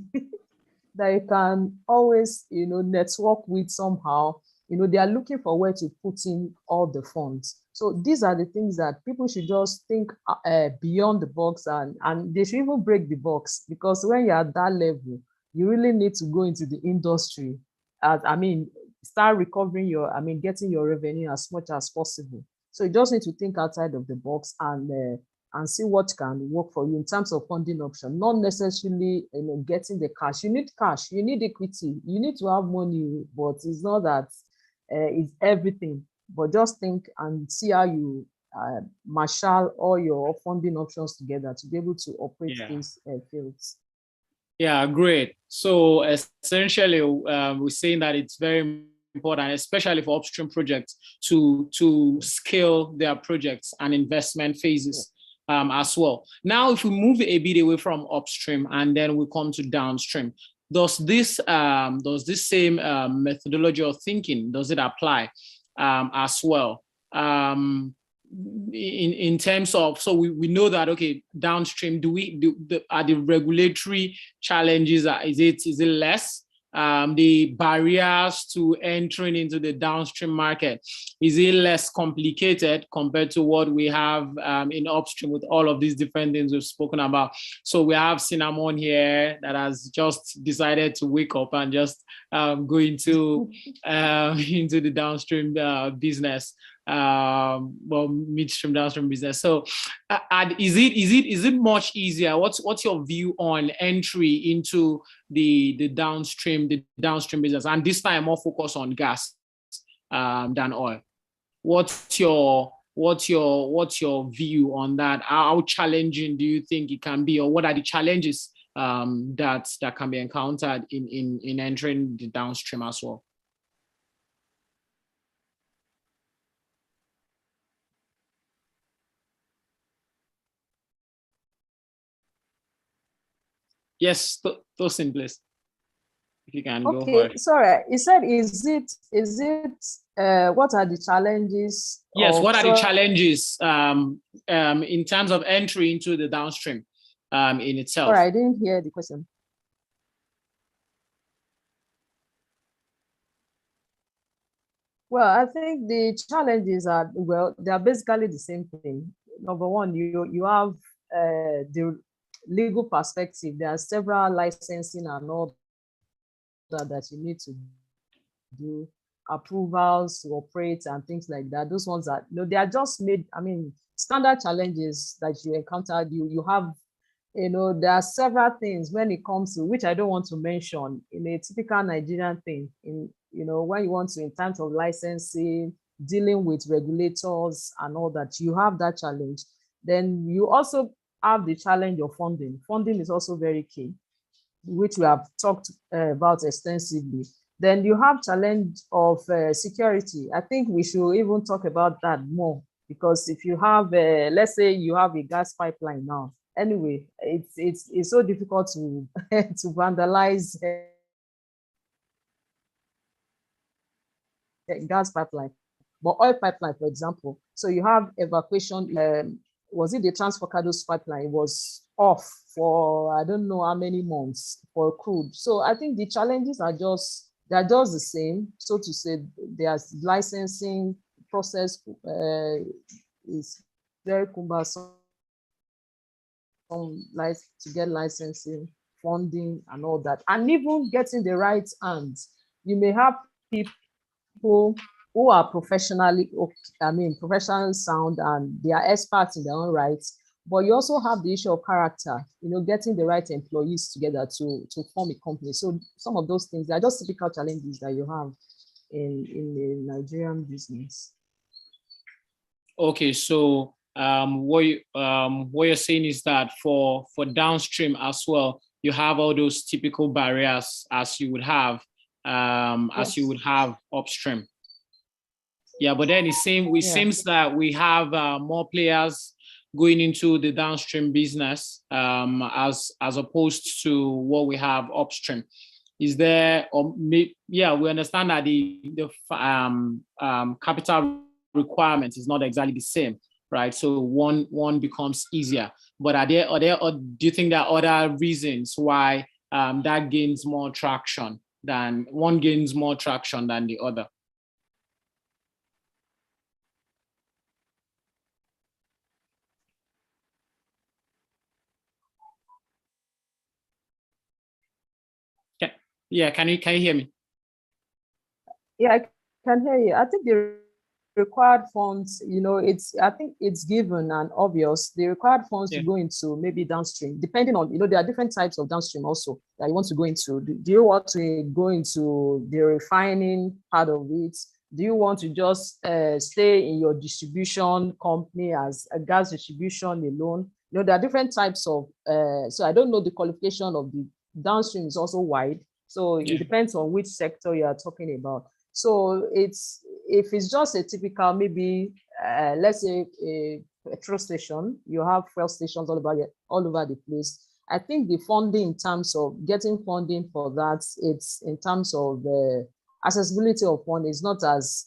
that you can always network with somehow. They are looking for where to put in all the funds. So these are the things that people should just think beyond the box, and they should even break the box, because when you're at that level, you really need to go into the industry. Start recovering getting your revenue as much as possible. So you just need to think outside of the box and see what can work for you in terms of funding option. Not necessarily getting the cash. You need cash, you need equity, you need to have money, but it's not that it's everything. But just think and see how you marshal all your funding options together to be able to operate these fields. Yeah, great. So essentially, we're saying that it's very important, especially for upstream projects, to scale their projects and investment phases as well. Now, if we move a bit away from upstream and then we come to downstream, does this same methodology or thinking, does it apply as well? In terms of, so we know that, okay, downstream, are the regulatory challenges, is it less? The barriers to entering into the downstream market, is it less complicated compared to what we have in upstream with all of these different things we've spoken about? So we have Cinnamon here that has just decided to wake up and just go into the downstream business. Midstream, downstream business. So is it much easier? What's your view on entry into the downstream business, and this time more focus on gas than oil? What's your view on that? How challenging do you think it can be, or what are the challenges that can be encountered in entering the downstream as well? Yes, Tosin, please. If you can go for it. Sorry, you said, is it what are the challenges? Yes, what are the challenges in terms of entry into the downstream in itself? Sorry, I didn't hear the question. Well, I think the challenges are, well, they are basically the same thing. Number one, you have the legal perspective. There are several licensing and all that you need to do, approvals to operate and things like that. Those ones are, they are just made, I mean, standard challenges that you encountered. You have, there are several things when it comes to, which I don't want to mention, in a typical Nigerian thing, when you want to, in terms of licensing, dealing with regulators and all that, you have that challenge. Then you also have the challenge of funding. Funding is also very key, which we have talked about extensively. Then you have challenge of security. I think we should even talk about that more, because if you have, let's say you have a gas pipeline now, anyway, it's so difficult to to vandalize gas pipeline, but oil pipeline, for example. So you have evacuation. Was it the Transforcados pipeline? It was off for I don't know how many months for crude. So I think the challenges are just the same, so to say. There's licensing process is very cumbersome, like to get licensing, funding, and all that, and even getting the right hands. You may have people who are professionally sound, and they are experts in their own rights. But you also have the issue of character, getting the right employees together to form a company. So some of those things are just typical challenges that you have in the Nigerian business. Okay, so what you're saying is that for downstream as well, you have all those typical barriers as you would have as you would have upstream. Yeah, but then it seems that we have more players going into the downstream business as opposed to what we have upstream. Is there, we understand that the capital requirement is not exactly the same, right? So one becomes easier. But do you think there are other reasons why that gains more traction than one gains more traction than the other? Yeah, can you hear me? Yeah, I can hear you. I think the required funds, I think it's given and obvious. The required funds to go into maybe downstream, depending on, there are different types of downstream also that you want to go into. Do you want to go into the refining part of it? Do you want to just stay in your distribution company as a gas distribution alone? There are different types of, so I don't know, the qualification of the downstream is also wide. So it depends on which sector you are talking about. So if it's just a typical, maybe let's say a petrol station, you have fuel stations all over the place. I think the funding, in terms of getting funding for that, it's in terms of the accessibility of funding is not as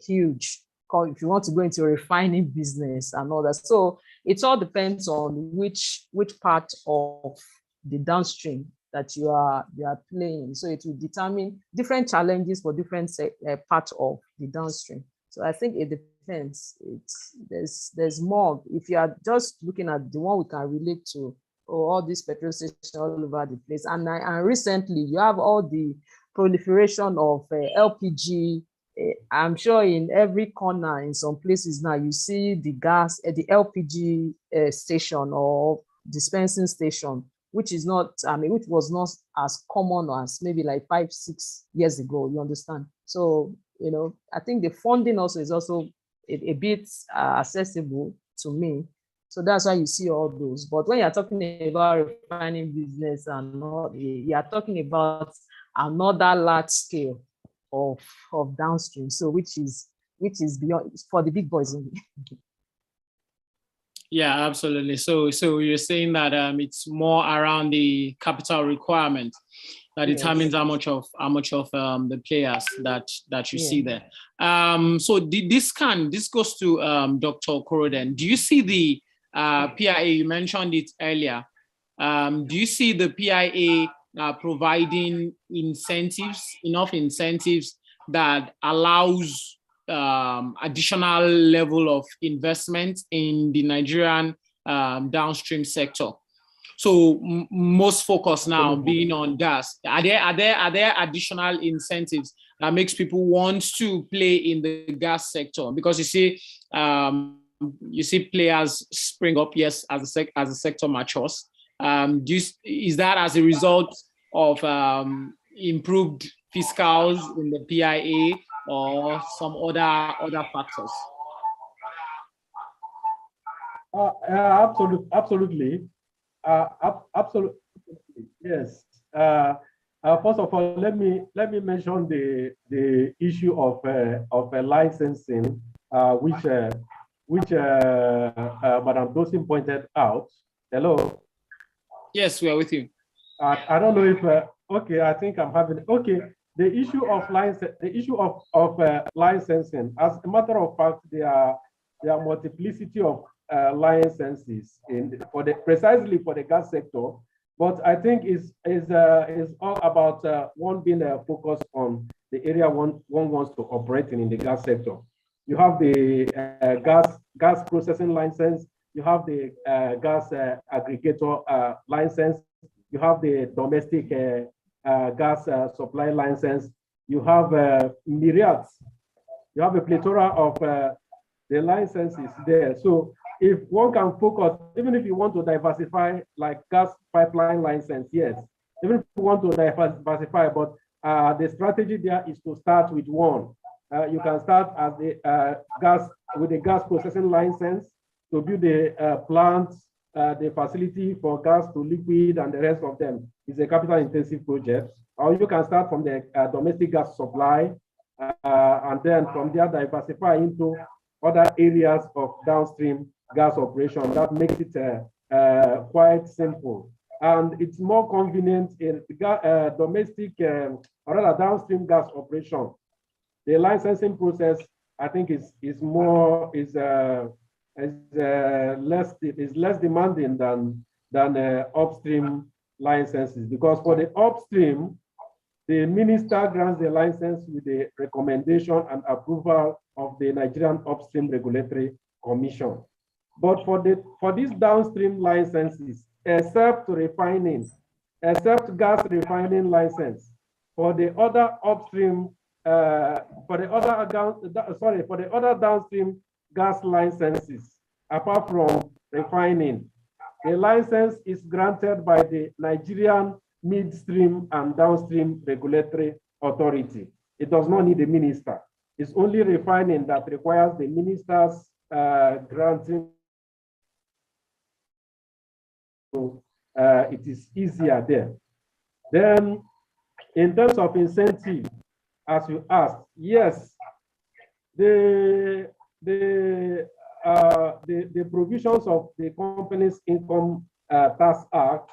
huge if you want to go into a refining business and all that. So it all depends on which part of the downstream that you are playing. So it will determine different challenges for different parts of the downstream. So I think it depends. There's more. If you are just looking at the one we can relate to, all these petrol stations all over the place, and recently you have all the proliferation of LPG. I'm sure in every corner, in some places now, you see the gas at the LPG station or dispensing station, which is not, which was not as common as maybe like 5-6 years ago, you understand? So, I think the funding also is also a bit accessible to me. So that's why you see all those. But when you're talking about refining business and all, you're talking about another large scale of downstream. So which is beyond, for the big boys. Yeah, absolutely. So you're saying that it's more around the capital requirement that determines how much of the players that you see there. So this goes to Dr. Okoroden. Do you see the PIA? You mentioned it earlier. Do you see the PIA providing enough incentives that allows additional level of investment in the Nigerian downstream sector. So most focus now being on gas. Are there additional incentives that makes people want to play in the gas sector? Because you see players spring up, yes, as the sector matures. Is that as a result of improved fiscals in the PIA or some other factors? Absolutely. Absolutely, yes. First of all, let me mention the issue of licensing, which Madam Tosin pointed out. Hello. Yes, we are with you. I don't know if okay. I think I'm having okay. The issue of licensing. As a matter of fact, there are multiplicity of licenses precisely for the gas sector, but I think is all about one being focused on the area one wants to operate in the gas sector. You have the gas processing license, you have the gas aggregator license, you have the domestic gas supply license, you have myriads, you have a plethora of the licenses there. So if one can focus, even if you want to diversify like gas pipeline license, yes, even if you want to diversify, but the strategy there is to start with one. You can start as the gas processing license to build the plants, the facility for gas to liquid and the rest of them is a capital intensive project. Or you can start from the domestic gas supply and then from there diversify into other areas of downstream gas operation. That makes it quite simple. And it's more convenient in domestic or rather downstream gas operation. The licensing process, I think, is less demanding than upstream licenses, because for the upstream, the minister grants the license with the recommendation and approval of the Nigerian Upstream Regulatory Commission. But for these downstream licenses, except gas refining license, for the other upstream, for the other downstream gas licenses, apart from refining, the license is granted by the Nigerian Midstream and Downstream Regulatory Authority. It does not need a minister. It's only refining that requires the minister's granting. So it is easier there. Then, in terms of incentive, as you asked, yes, the provisions of the Companies Income Tax Act,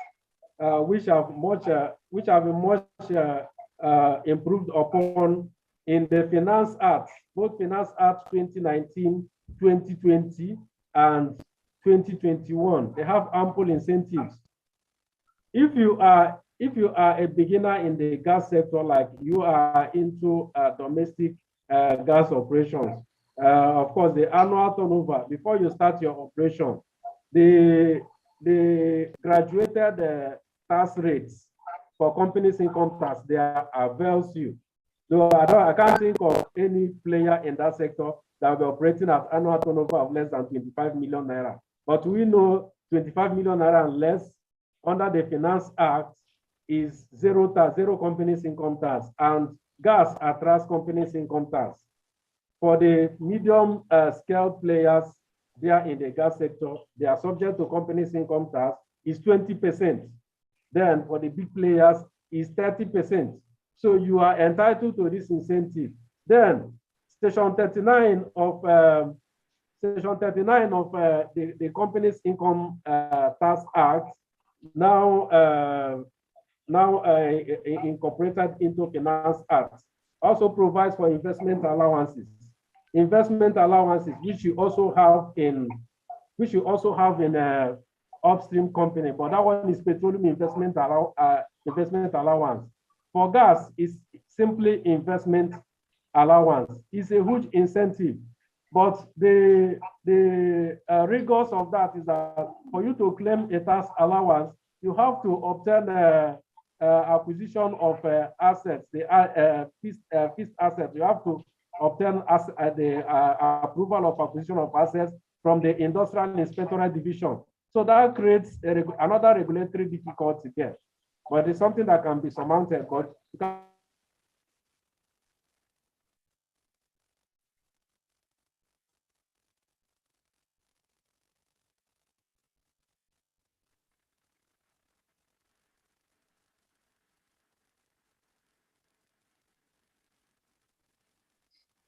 which have been much improved upon in the Finance Act, both Finance Act 2019, 2020, and 2021. They have ample incentives. If you are a beginner in the gas sector, like you are into domestic gas operations, of course, the annual turnover before you start your operation, the graduated tax rates for companies income tax, they avails you. So I can't think of any player in that sector that will be operating at annual turnover of less than 25 million naira. But we know 25 million naira and less under the Finance Act is zero companies income tax, and gas attracts companies income tax. For the medium scale players there in the gas sector, they are subject to companies income tax is 20%. Then for the big players is 30%. So you are entitled to this incentive. Then Section 39 of the Companies Income Tax Act now incorporated into Finance Act also provides for investment allowances. Investment allowances, which you also have in upstream company, but that one is petroleum investment allowance. For gas, it's simply investment allowance. It's a huge incentive. But the rigors of that is that for you to claim a tax allowance, you have to obtain acquisition of assets, the fixed assets. You have to obtain the approval of acquisition of assets from the Industrial Inspectorate Division. So that creates another regulatory difficulty there. But it's something that can be surmounted. But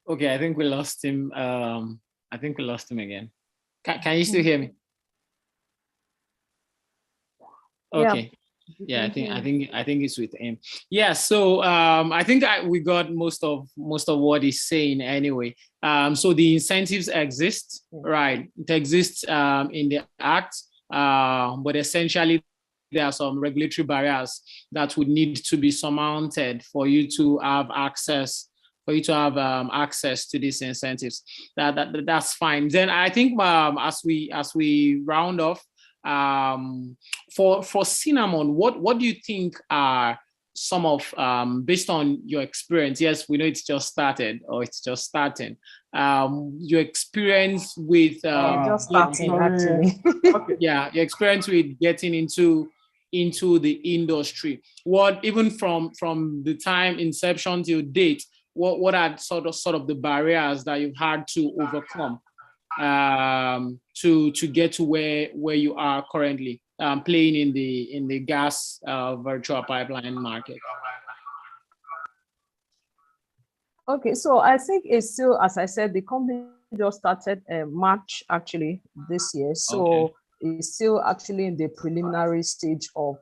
Okay, I think we lost him. I think we lost him again. Can you still hear me? Okay. Yeah, I think it's with him. Yeah, so I think we got most of what he's saying anyway. So the incentives exist, right? It exists in the act, but essentially there are some regulatory barriers that would need to be surmounted for you to have access. Access to these incentives. That's fine. Then I think as we round off. For Cinnamon, what do you think are some of, based on your experience? Yes, we know it's just started or it's just starting. Your experience with just starting actually. Okay. Yeah, your experience with getting into the industry. What, even from the time inception till date, what are sort of the barriers that you've had to overcome to get to where you are currently playing in the gas virtual pipeline market? Okay, so I think it's still, as I said, the company just started March actually this year. So it's still actually in the preliminary stage of,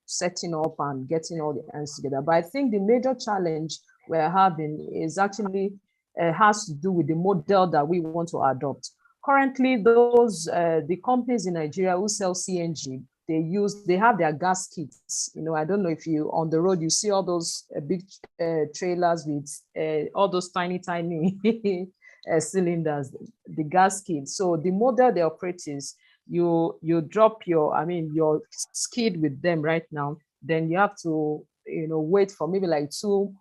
setting up and getting all the ends together. But I think the major challenge we're having is actually has to do with the model that we want to adopt. Currently, the companies in Nigeria who sell CNG, they have their gas kits. I don't know if you on the road you see all those big trailers with all those tiny cylinders, the gas kits. So the model they operate is you drop your skid with them right now. Then you have to wait for maybe like 2.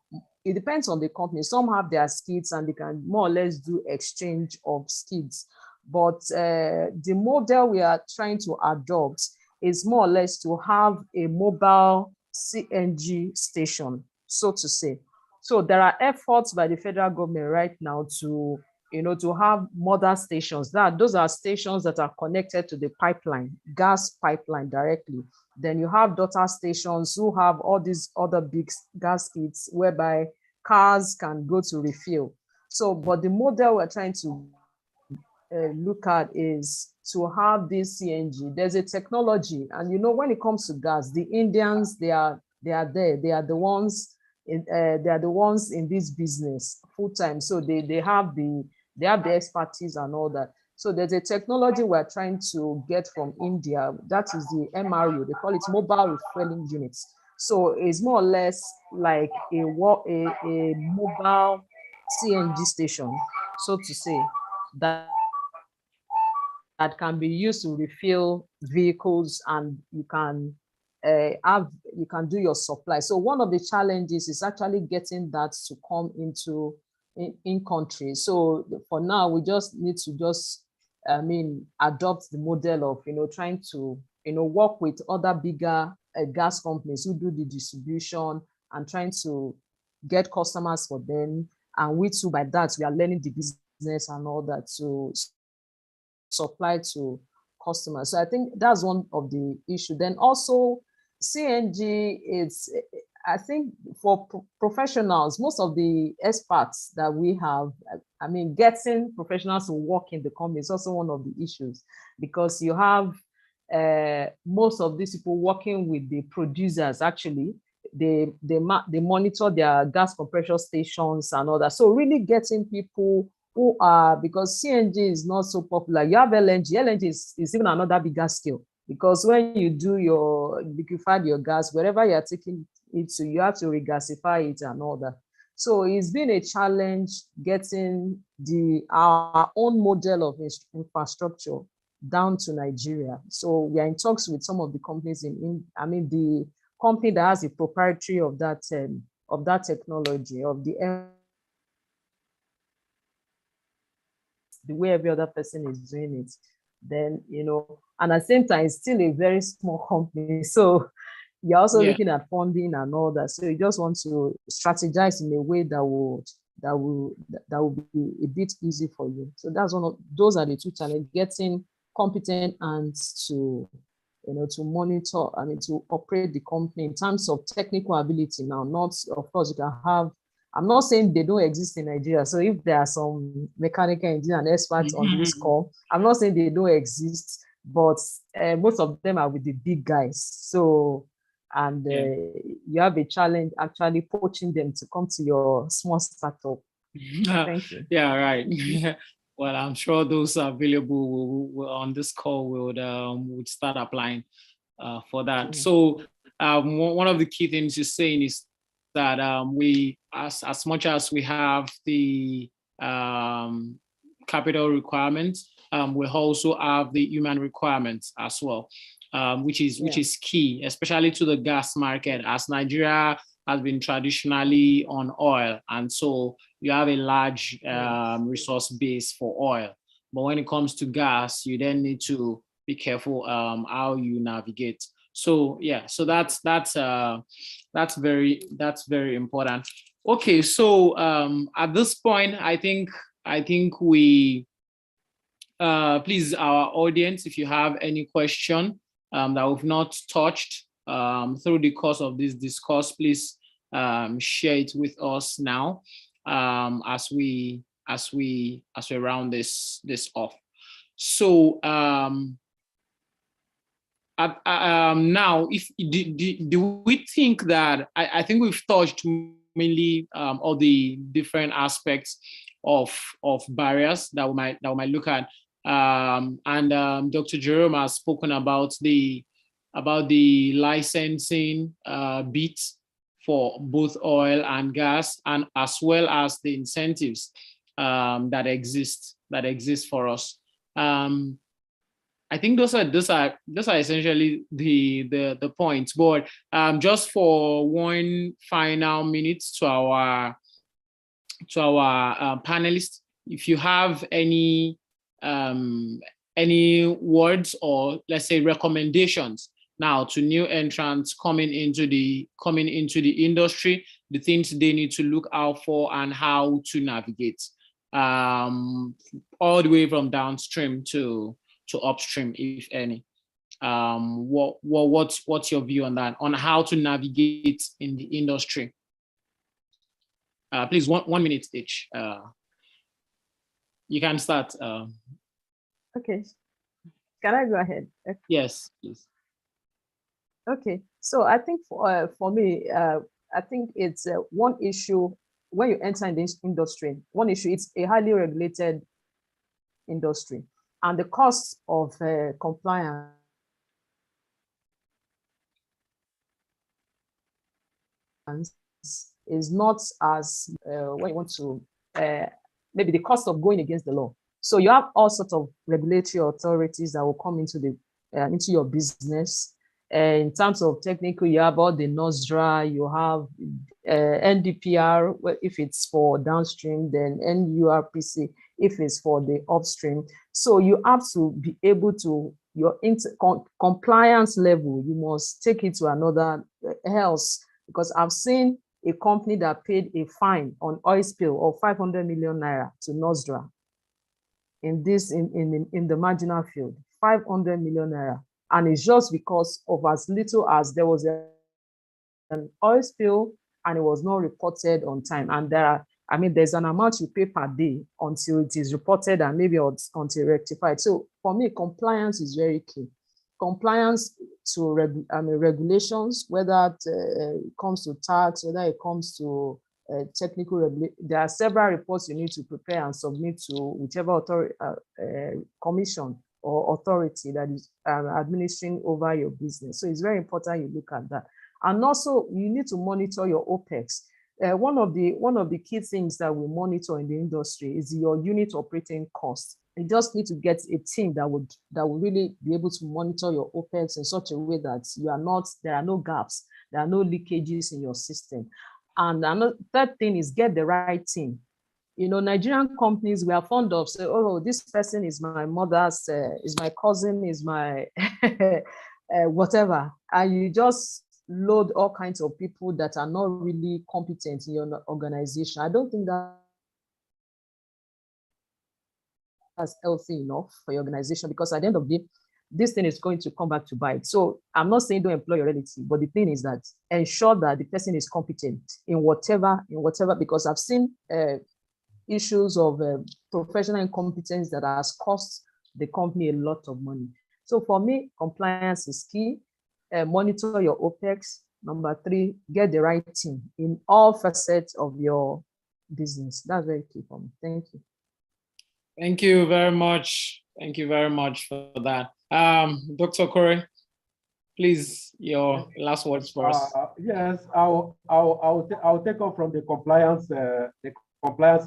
It depends on the company. Some have their skids and they can more or less do exchange of skids. But the model we are trying to adopt is more or less to have a mobile CNG station, so to say. So there are efforts by the federal government right now to have mother stations. Those are stations that are connected to the pipeline, gas pipeline directly. Then you have daughter stations who have all these other big gas kits whereby cars can go to refill. So, but the model we're trying to look at is to have this CNG. There's a technology, and when it comes to gas, the Indians, they are there. They are the ones in this business full time. So they have the expertise and all that. So there's a technology we're trying to get from India. That is the MRU. They call it mobile refueling units. So it's more or less like a mobile CNG station, so to say, that can be used to refill vehicles, and you can do your supply. So one of the challenges is actually getting that to come into in country. So for now, we just need to adopt the model of trying to work with other bigger gas companies who do the distribution and trying to get customers for them. And we too, by that, we are learning the business and all that to supply to customers. So I think that's one of the issues. Then also CNG, I think for professionals, most of the experts that we have, getting professionals to work in the company is also one of the issues, because you have most of these people working with the producers. Actually, they monitor their gas compression stations and all that. So really getting people who are, because CNG is not so popular. You have LNG. LNG is even another bigger scale, because when you do your liquefied your gas, wherever you're taking it to, you have to regasify it and all that. So it's been a challenge getting our own model of infrastructure down to Nigeria. So we are in talks with some of the companies the company that has the proprietary of that technology, of the way every other person is doing it. Then, and at the same time, it's still a very small company. So you're also looking at funding and all that. So you just want to strategize in a way that will be a bit easy for you. So those are the two challenges: getting competent hands to monitor, to operate the company in terms of technical ability. Now, not, of course, you can have, I'm not saying they don't exist in Nigeria. So if there are some mechanical engineers and experts on this call, I'm not saying they don't exist, but most of them are with the big guys. So, and you have a challenge actually poaching them to come to your small startup. Thank you. Yeah, right. Well, I'm sure those available will on this call would start applying for that. So one of the key things you're saying is that we, as much as we have the capital requirements, we also have the human requirements as well, which is key, especially to the gas market, as Nigeria has been traditionally on oil, and so you have a large resource base for oil. But when it comes to gas, you then need to be careful how you navigate. So yeah, so that's very important. Okay, so at this point, I think we please, our audience, if you have any question that we've not touched through the course of this discourse, please share it with us now as we round this off. So now, if do we think that I think we've touched mainly all the different aspects of barriers that we might look at, and Dr. Jerome has spoken about the licensing bit for both oil and gas, and as well as the incentives that exist for us. I think those are essentially the points. But just for one final minute to our panelists, if you have any words or, let's say, recommendations now to new entrants coming into the industry, the things they need to look out for and how to navigate, all the way from downstream to upstream, if any. What's your view on that, on how to navigate in the industry? Please, one minute each. You can start. Okay. Can I go ahead? Okay. Yes, please. Okay. So I think for me, I think it's one issue when you enter in this industry. One issue, it's a highly regulated industry, and the cost of compliance is not as when you want to maybe the cost of going against the law. So you have all sorts of regulatory authorities that will come into your business. In terms of technical, you have all the NOSDRA, you have NDPR if it's for downstream, then NURPC if it's for the upstream. So you have to be able to, your compliance level, you must take it to another else, because I've seen a company that paid a fine on oil spill of 500 million naira to NOSDRA in the marginal field, 500 million naira. And it's just because of as little as there was an oil spill and it was not reported on time. And there's an amount you pay per day until it is reported and maybe until rectified. So for me, compliance is very key. Compliance to regulations, whether it comes to tax, whether it comes to technical regulation. There are several reports you need to prepare and submit to whichever authority, commission or authority that is administering over your business. So it's very important you look at that. And also, you need to monitor your OPEX. one of the key things that we monitor in the industry is your unit operating cost. You just need to get a team that would really be able to monitor your OPEX in such a way that there are no gaps, there are no leakages in your system. And another third thing is get the right team. You know, Nigerian companies, we are fond of saying, oh, this person is my mother's, is my cousin, is my whatever. And you just load all kinds of people that are not really competent in your organization. I don't think that's healthy enough for your organization, because at the end of the day, this thing is going to come back to bite. So I'm not saying don't employ your relative, but the thing is that ensure that the person is competent in whatever, because I've seen issues of professional incompetence that has cost the company a lot of money. So for me, compliance is key. Monitor your OPEX. Number 3, get the right team in all facets of your business. That's very key for me. Thank you. Thank you very much. Thank you very much for that. Dr. Corey, please, your last words for us. Yes, I'll take off from the compliance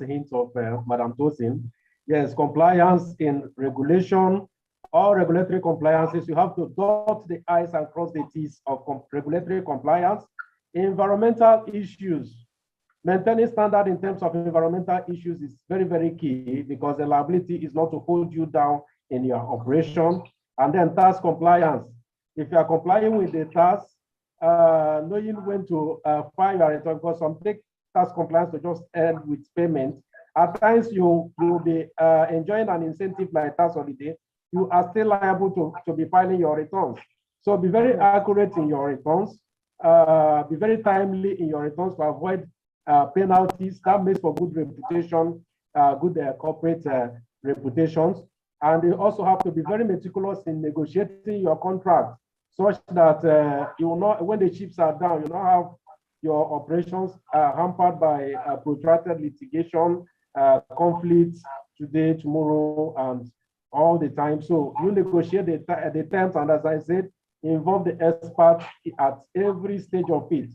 hint of Madam Tosin. Yes, compliance in regulation, all regulatory compliances, you have to dot the I's and cross the T's of regulatory compliance. Environmental issues, maintaining standard in terms of environmental issues is very, very key, because the liability is not to hold you down in your operation. And then tax compliance. If you are complying with the tax, knowing when to file your return, because some take tax compliance to just end with payment. At times you will be enjoying an incentive like tax holiday. You are still liable to be filing your returns. So be very accurate in your returns. Be very timely in your returns to avoid penalties. That makes for good reputation, good corporate reputations. And you also have to be very meticulous in negotiating your contract, such that you will not, when the chips are down, you don't have your operations hampered by protracted litigation, conflicts today, tomorrow, and all the time. So you negotiate the terms, and as I said, involve the experts at every stage of it.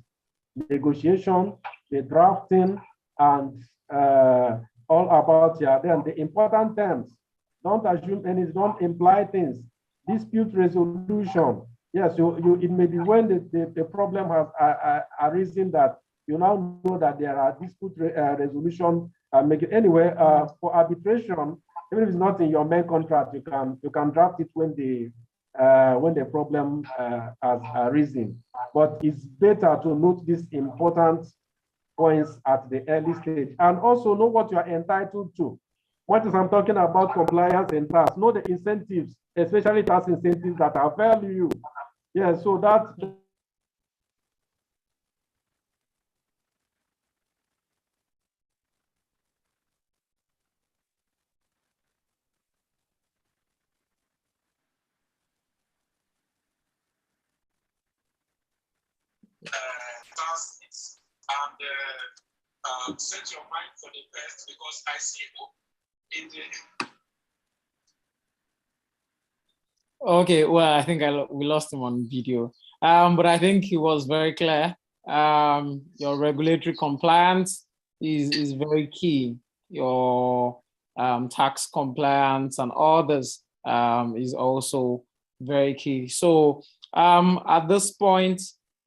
Negotiation, the drafting, and all about then the important terms. Don't assume any, don't imply things. Dispute resolution. Yes, it may be when the problem has arisen that you now know that there are dispute resolution. Anyway, for arbitration, even if it's not in your main contract, you can draft it when the problem has arisen. But it's better to note these important points at the early stage, and also know what you are entitled to. What is I'm talking about compliance and tax? Know the incentives, especially tax incentives that are value. Yeah, so that tasks and set your mind for the best, because I see hope in the. Okay, well, I think we lost him on video, but I think he was very clear. Your regulatory compliance is very key. Your tax compliance and others is also very key. So at this point,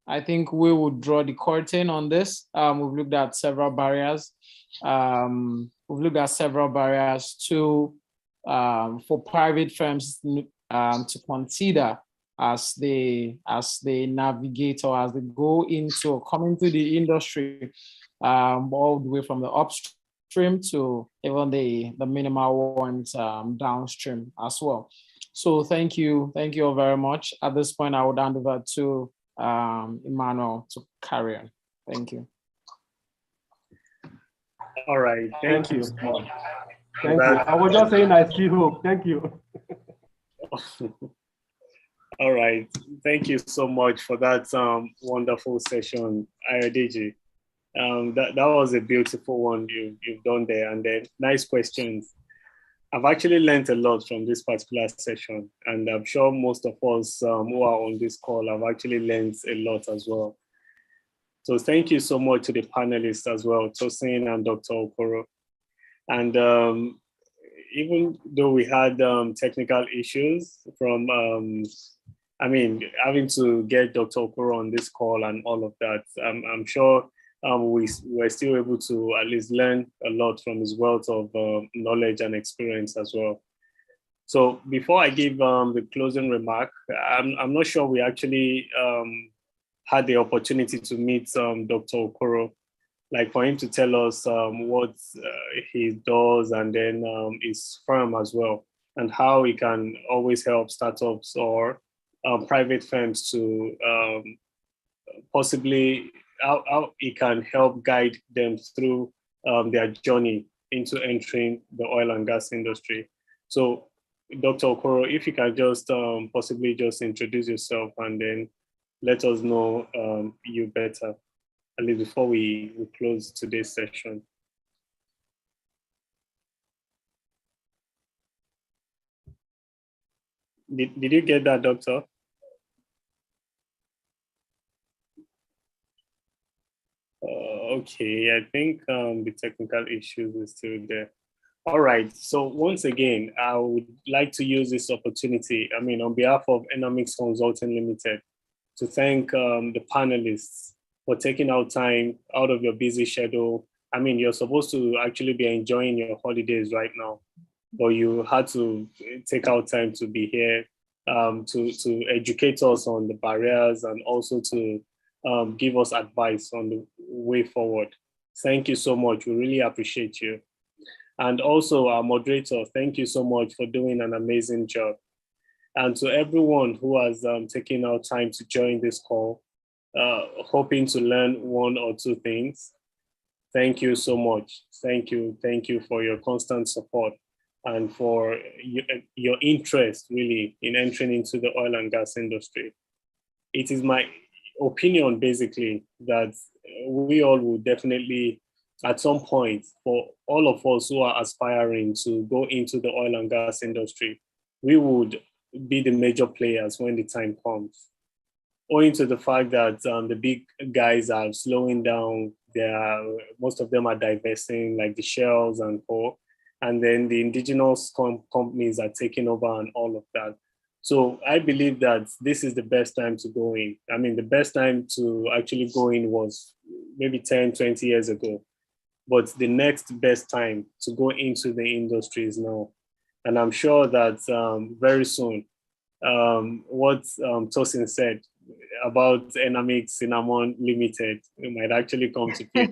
I think we would draw the curtain on this. We've looked at several barriers. We've looked at several barriers for private firms to consider as they navigate, or as they go into come into the industry, all the way from the upstream to even the minimal ones downstream as well. So thank you all very much. At this point, I would hand over to Emmanuel to carry on. Thank you. All right, thank you. Thank you. I was just saying I see hope. Thank you. All right, thank you so much for that wonderful session, Ayodeji. That was a beautiful one you've done there, and then nice questions. I've actually learned a lot from this particular session, and I'm sure most of us who are on this call have actually learned a lot as well. So thank you so much to the panelists as well, Tosin and Dr. Okoro. And even though we had technical issues from, having to get Dr. Okoro on this call and all of that, I'm sure we were still able to at least learn a lot from his wealth of knowledge and experience as well. So before I give the closing remark, I'm not sure we actually had the opportunity to meet Dr. Okoro, like for him to tell us what he does and then his firm as well, and how he can always help startups or private firms to possibly how he can help guide them through their journey into entering the oil and gas industry. So Dr. Okoro, if you can just possibly just introduce yourself and then let us know you better, at least before we close today's session. Did you get that, Doctor? Okay, I think the technical issues is still there. All right, so once again, I would like to use this opportunity, on behalf of Enomics Consulting Limited, to thank the panelists for taking out time out of your busy schedule. You're supposed to actually be enjoying your holidays right now, but you had to take out time to be here to educate us on the barriers and also to give us advice on the way forward. Thank you so much. We really appreciate you. And also our moderator, thank you so much for doing an amazing job. And to everyone who has taken out time to join this call, hoping to learn one or two things, thank you so much. Thank you for your constant support and for your interest really in entering into the oil and gas industry. It is my opinion basically that we all will definitely at some point, for all of us who are aspiring to go into the oil and gas industry, we would be the major players when the time comes. Owing to the fact that the big guys are slowing down, most of them are divesting, like the Shells and co, and then the indigenous companies are taking over and all of that. So I believe that this is the best time to go in. The best time to actually go in was maybe 10, 20 years ago. But the next best time to go into the industry is now. And I'm sure that very soon, what Tosin said about Enamic Cinnamon Limited might actually come to play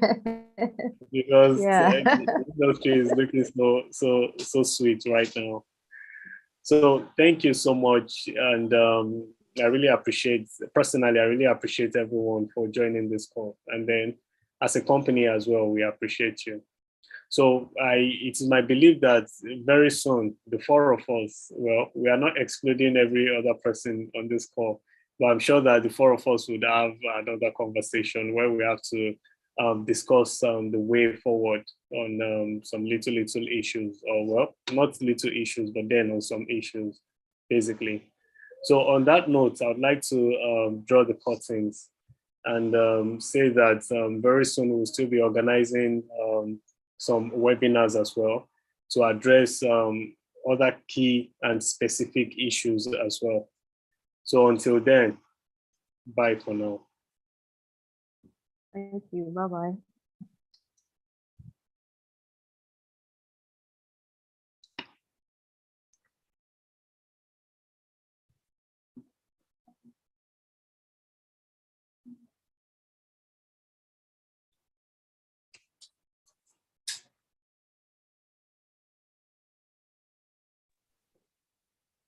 because the industry is looking so sweet right now. So thank you so much. And I really appreciate everyone for joining this call. And then as a company as well, we appreciate you. So it is my belief that very soon, the four of us, well, we are not excluding every other person on this call, but I'm sure that the four of us would have another conversation where we have to discuss the way forward on some little issues, or well, not little issues, but then on some issues, basically. So on that note, I would like to draw the curtains and say that very soon we'll still be organizing some webinars as well to address other key and specific issues as well. So until then, bye for now. Thank you. Bye-bye.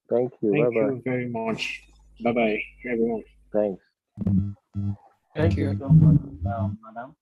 Thank you. Thank Bye-bye. you very much. Bye-bye, everyone. Thanks. Thank you so much, madam.